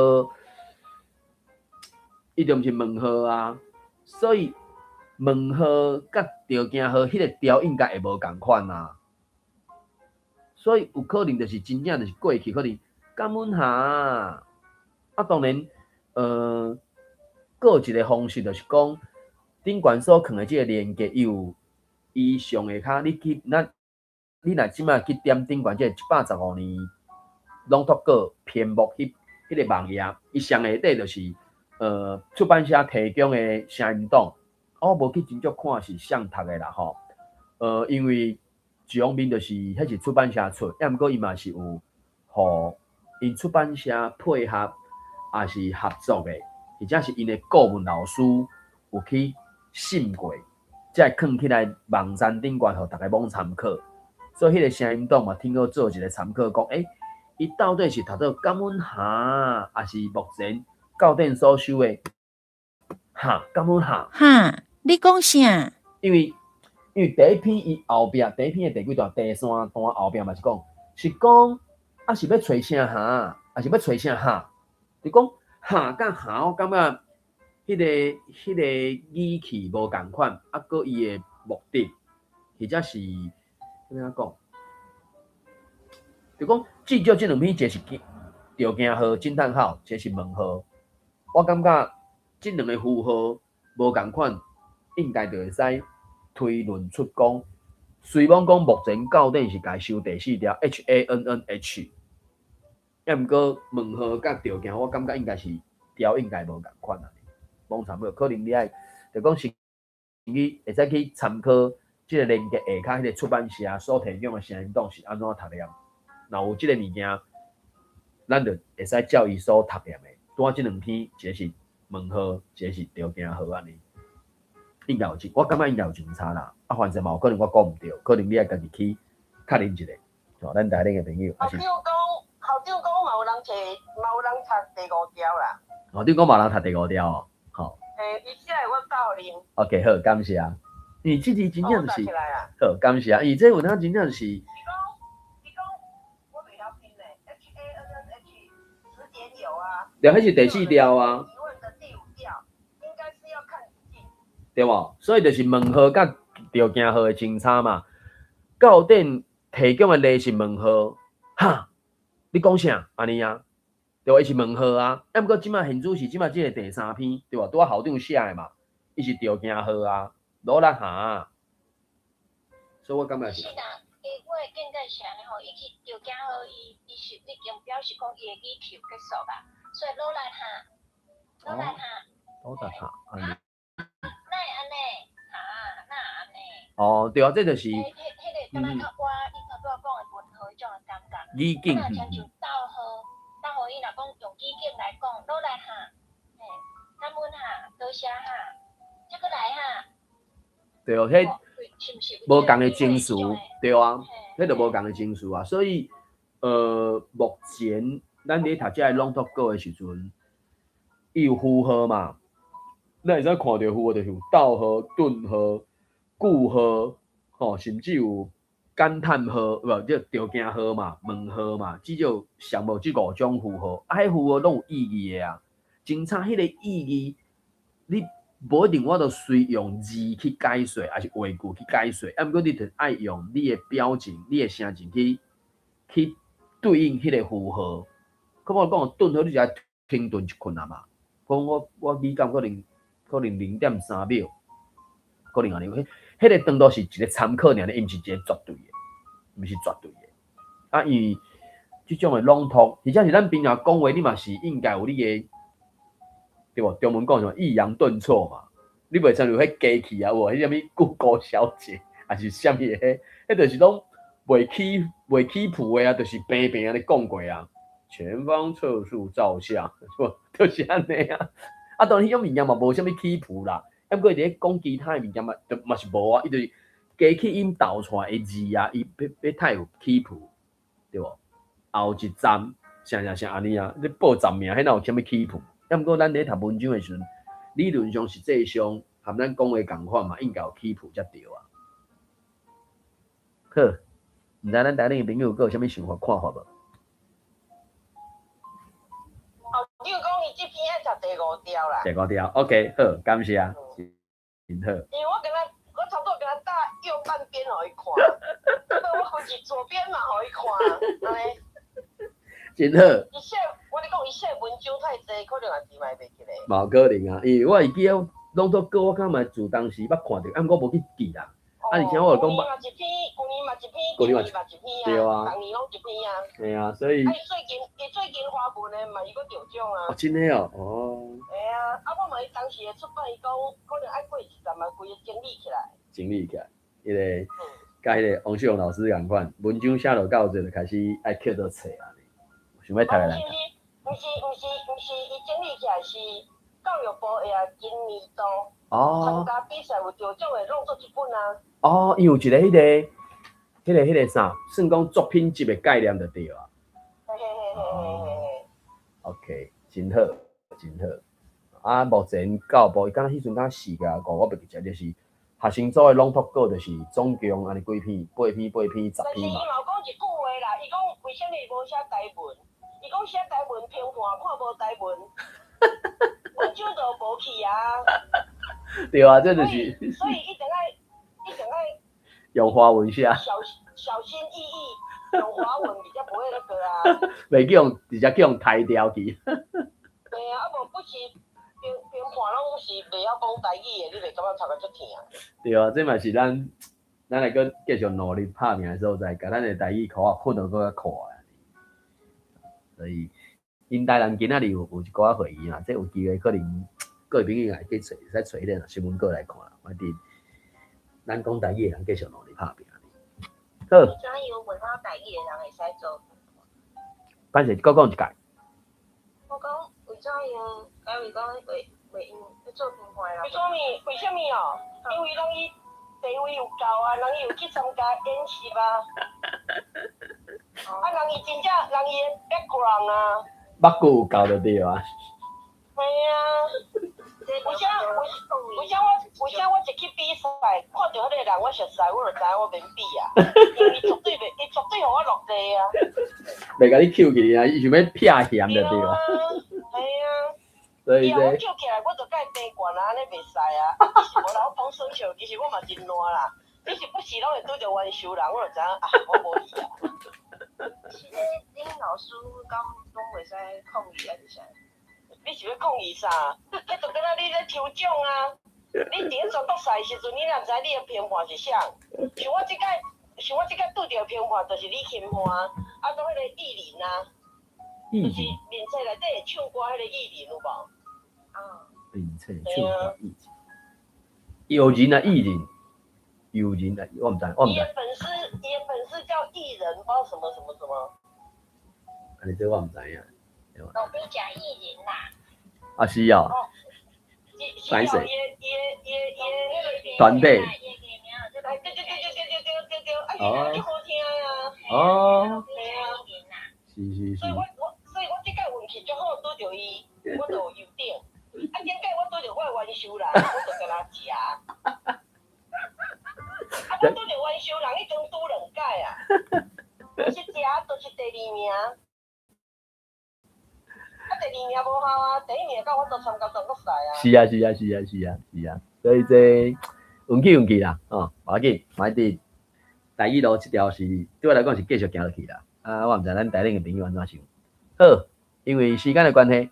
Speaker 1: 伊就毋是问号啊，所以问号甲条件号迄个调应该会无共款啊，所以有可能就是真正就是过去可能感恩下，啊，当然，佫有一个方式就是讲，顶悬所藏的即个连接有。伊上下骹，你若即摆去点顶悬即个115年朗读稿篇目迄个网页，伊上下底就是出版社提供的声音档，我无去真足看是谁读的啦吼。因为上面就是迄是出版社出，毋过伊嘛是有互因出版社配合，也是合作的，或者是因的顾问老师有去审过。才会放起来网站顶悬，互大家网参考。所以迄个声音档嘛，听过做一个参考，讲伊到底是读到感恩下，还是目前校正所收的哈感恩下？
Speaker 8: 哈，你讲啥？
Speaker 1: 因为第一篇伊后壁第一篇的第几段第3段后壁嘛是讲啊是要找啥哈，还是要找啥哈？就讲哈甲哈，我感觉。迄个语气无共款，啊，佮伊的目的，或者是怎样讲？就讲至少即2篇，一个是条件号、惊叹号，一个是问号。我感觉即2个符号无共款，应该就会使推论出讲，虽然讲目前校正是该修第4条 HANNH， 毋过问号甲条件，我感觉应该是调应该无共款啊。网参考，可能你爱就讲是你会使去参考即个连接下骹迄个出版社所提供的声音档是安怎读念。若有即个物件，咱就会使照伊所读念的。拄即2篇，一个是问号，一个是条件号安尼。应该有我感觉应该有真差啦。啊，反正嘛有可能我讲毋对，可能你爱家己去确认一下。吼，咱台顶的朋友。
Speaker 6: 校长讲嘛有人读第5条啦。
Speaker 1: 校长讲嘛有人读第5条哦。好，
Speaker 6: 伊写的我教恁。
Speaker 1: OK， 好，感谢。因为这题真正是，好，感谢。因为这有当真正是。
Speaker 6: 你讲，我袂晓拼嘞 ，HANNH，所
Speaker 1: 对，迄是第四条啊，
Speaker 6: 提问的第5条，应该是要看语境。
Speaker 1: 对无？所以就是问号甲条件号的清差嘛。到顶提供的例是问号，哈，你讲啥？安尼啊？对，伊是问号啊。啊，毋过即摆现主是即摆即个第3篇，对无？拄啊校长写的嘛，伊是条件号啊，落力下。所以我感觉是。
Speaker 3: 是啦，我的见解是安尼吼，伊去条件好，伊是已经表示讲伊的语求结束啦，所以落来下，落来下，
Speaker 1: 落来下，安尼。
Speaker 3: 哪会安尼？哈，哪安尼？
Speaker 1: 哦，对啊，这就是。
Speaker 3: 迄个敢若较我你头拄仔讲的文号迄种的感觉。
Speaker 1: 语境。
Speaker 3: 若亲像逗号伊若讲用语境来讲，落来下，嘿，感恩下，多谢下，再过来下。
Speaker 1: 对哦，迄无共的情绪，对啊，迄就无共的情绪啊。所以，目前咱伫读这个朗读稿的时阵，伊有符号嘛，咱会使看到符号，就是有逗号、顿号、句号，吼，甚至有感叹号，无即条件号嘛、问号嘛，至少上无即5种符号，啊，迄符号拢有意义的啊。真差迄个意义，你。无一定我著随用字去解说，还是话句去解说。啊，毋过你著爱用你的表情、你的声情去对应迄个符号。可我讲顿号，你就要停顿一困啊嘛。讲我语感可能0.3秒，可能安尼。迄个当作是一个参考尔，伊毋是一个绝对的，毋是绝对的。啊，因为即种的朗读，而且是咱平常讲话，你嘛是应该有你的。对无？中文讲什么抑扬顿挫嘛？你袂像有迄机器啊，有迄啥物故高小姐，还是啥物迄就是拢袂起谱的啊，就是平平安尼讲过啊。前方测速照相，就是安尼啊。啊，当然迄种物件嘛无啥物起谱啦。啊，不过伫咧讲其他的物件嘛是无啊。伊就是机器音导出来的字啊，伊要太有起谱，对无？后一站啥安尼啊？你报站名，迄哪有啥物起谱？啊，毋过咱咧读文章的时阵，理论上实际上含咱讲的共款嘛，应该有起谱才对啊。好，毋知咱台顶朋友有啥物想法看法无？
Speaker 6: 哦，你有讲伊即篇爱读第5条啦。
Speaker 1: 第5条 ，OK， 好，感谢，真好。
Speaker 6: 因为我差不多跟他搭右半边互伊看，我分是左边嘛互伊看，安尼。
Speaker 1: 真好。
Speaker 6: 我咧讲，伊写文章太济，可能也记袂起来。
Speaker 1: 冇可能啊，因为我会记得朗读稿，我敢嘛自当时捌看到，啊，我无去记啦。啊，而且我就讲，
Speaker 6: 旧年嘛一篇，
Speaker 1: 旧年嘛
Speaker 6: 一篇
Speaker 1: 对啊，
Speaker 6: 逐年拢一篇啊。
Speaker 1: 对啊，所以。
Speaker 6: 伊最近华文的嘛，伊搁得奖啊。
Speaker 1: 哦，真的哦，哦。
Speaker 6: 系啊，啊，我问伊当时的出版，伊讲可能爱过1站嘛，规个整理起来。
Speaker 1: 整理起来，迄个，甲迄个王秀荣老师共款，文章写到到这就开始爱捡到册啊。想要读来。
Speaker 6: 毋是，伊整理起来是教育部会啊，今年度参加比赛有得奖的弄出一本啊。
Speaker 1: 哦，伊有一个迄个啥，算讲作品集的概念就对啊。
Speaker 6: 嘿。
Speaker 1: OK， 真好，真好。啊，目前教育部伊敢若迄阵敢4个5，我袂记得就是学生组的朗读稿，就是总共安尼几篇，8篇、10篇嘛。
Speaker 6: 但是伊嘛有讲一句话啦，伊讲为什么无写台文？伊讲写台文评判看无台文，文章就无去啊。
Speaker 1: 对啊，这就是。
Speaker 6: 所以一定爱
Speaker 1: 用华文写。
Speaker 6: 小心翼翼，用华文比较不会那个啊。
Speaker 1: 袂去用，直接去用台调去。
Speaker 6: 对啊，啊无不是评判拢是袂晓讲台语的，你袂感觉读个足疼？
Speaker 1: 对啊，这嘛是咱来个继续努力拍拼的所在，甲咱的台语口啊混到搁较快。所以，因台人今仔日有一寡回忆啦，即有机会可能各位朋友来去找，使找迄个新闻稿来看啦。反正咱讲台语的人继续努力拍拼。好。
Speaker 3: 为怎样文化台语的人会使做？
Speaker 1: 反正各讲一解。
Speaker 3: 我讲为怎样？假如讲为因要做评判啦。
Speaker 6: 为什么哦？因为人伊地位有够啊，人伊有去参加演习啊。啊，人伊真正人伊的 background 啊，
Speaker 1: 目睭有够就对啊。
Speaker 6: 系啊，为啥我一去比赛，看到迄个人我熟悉，我就知我免比啊，因为伊绝对互我落地啊。
Speaker 1: 袂甲你 Q 去啊，伊想要撇嫌就对啊。
Speaker 6: 系啊，
Speaker 1: 以
Speaker 9: 以后我
Speaker 1: 这
Speaker 9: 叫起来，我就甲伊平悬啊，安尼袂使啊。其实无啦，我讲算笑，其实我嘛真烂啦。你是不时拢会拄着冤仇人，我就知影啊，我无理啊。
Speaker 4: 是恁老师讲拢袂使抗议啊，是啥？
Speaker 9: 你是要抗议啥？迄就敢若你咧抽奖啊！你伫咧全国赛时阵，你若知你的评判是啥？像我即摆拄着评判，就是李钦华，啊，种迄个艺人啊，就是面册内底会唱歌迄个艺人有无？
Speaker 4: 啊，
Speaker 1: 面册唱歌艺人，友人啊，艺人，友人啊，我唔知，我唔知。
Speaker 9: 伊的粉丝叫艺人，不知道什么什么什么。
Speaker 1: 安尼这我唔知影。
Speaker 3: 老兵讲艺人啦，
Speaker 1: 啊是啊，
Speaker 9: 歹势。
Speaker 1: 团队。
Speaker 3: 对对对对对对对，
Speaker 9: 哎呀，你好听啊！
Speaker 1: 哦，
Speaker 9: 对啊，
Speaker 1: 是。
Speaker 9: 所以我即摆运气足好，拄着伊，我就有优点。啊，顶届我拄着我的冤仇人，我就甲他食。啊，我拄着冤仇人，已经拄2届啊，就是食，就是第2名。啊，第2名无效啊，第1名甲我都参加全国赛啊。
Speaker 1: 是啊，所以这运气啦，哦，无要紧，反正台语路这条是对我来讲是继续行落去啦。啊，我毋知咱台顶的朋友安怎想。好，因为时间的关系，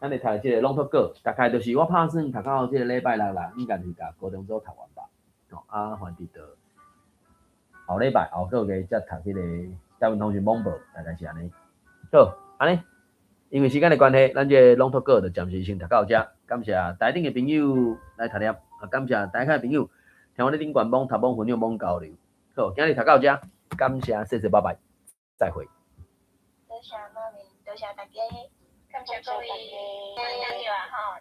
Speaker 1: 咱来读这个朗读稿，大概就是我打算读到这个礼拜六啦，应该是甲高中组读完吧。哦，啊，反正就后礼拜后个月才读迄个台湾通讯网报，大概是安尼。好，安尼。因为时间的关系，咱这朗读稿就暂时先读到这。感谢台顶的朋友来读念，感谢台下的朋友听我咧顶官网读网分享网交流。好，今日读到这，感谢，谢谢，拜拜，再会。
Speaker 4: 多谢妈咪，多谢大家，
Speaker 3: 感谢各位，加油啊！吼！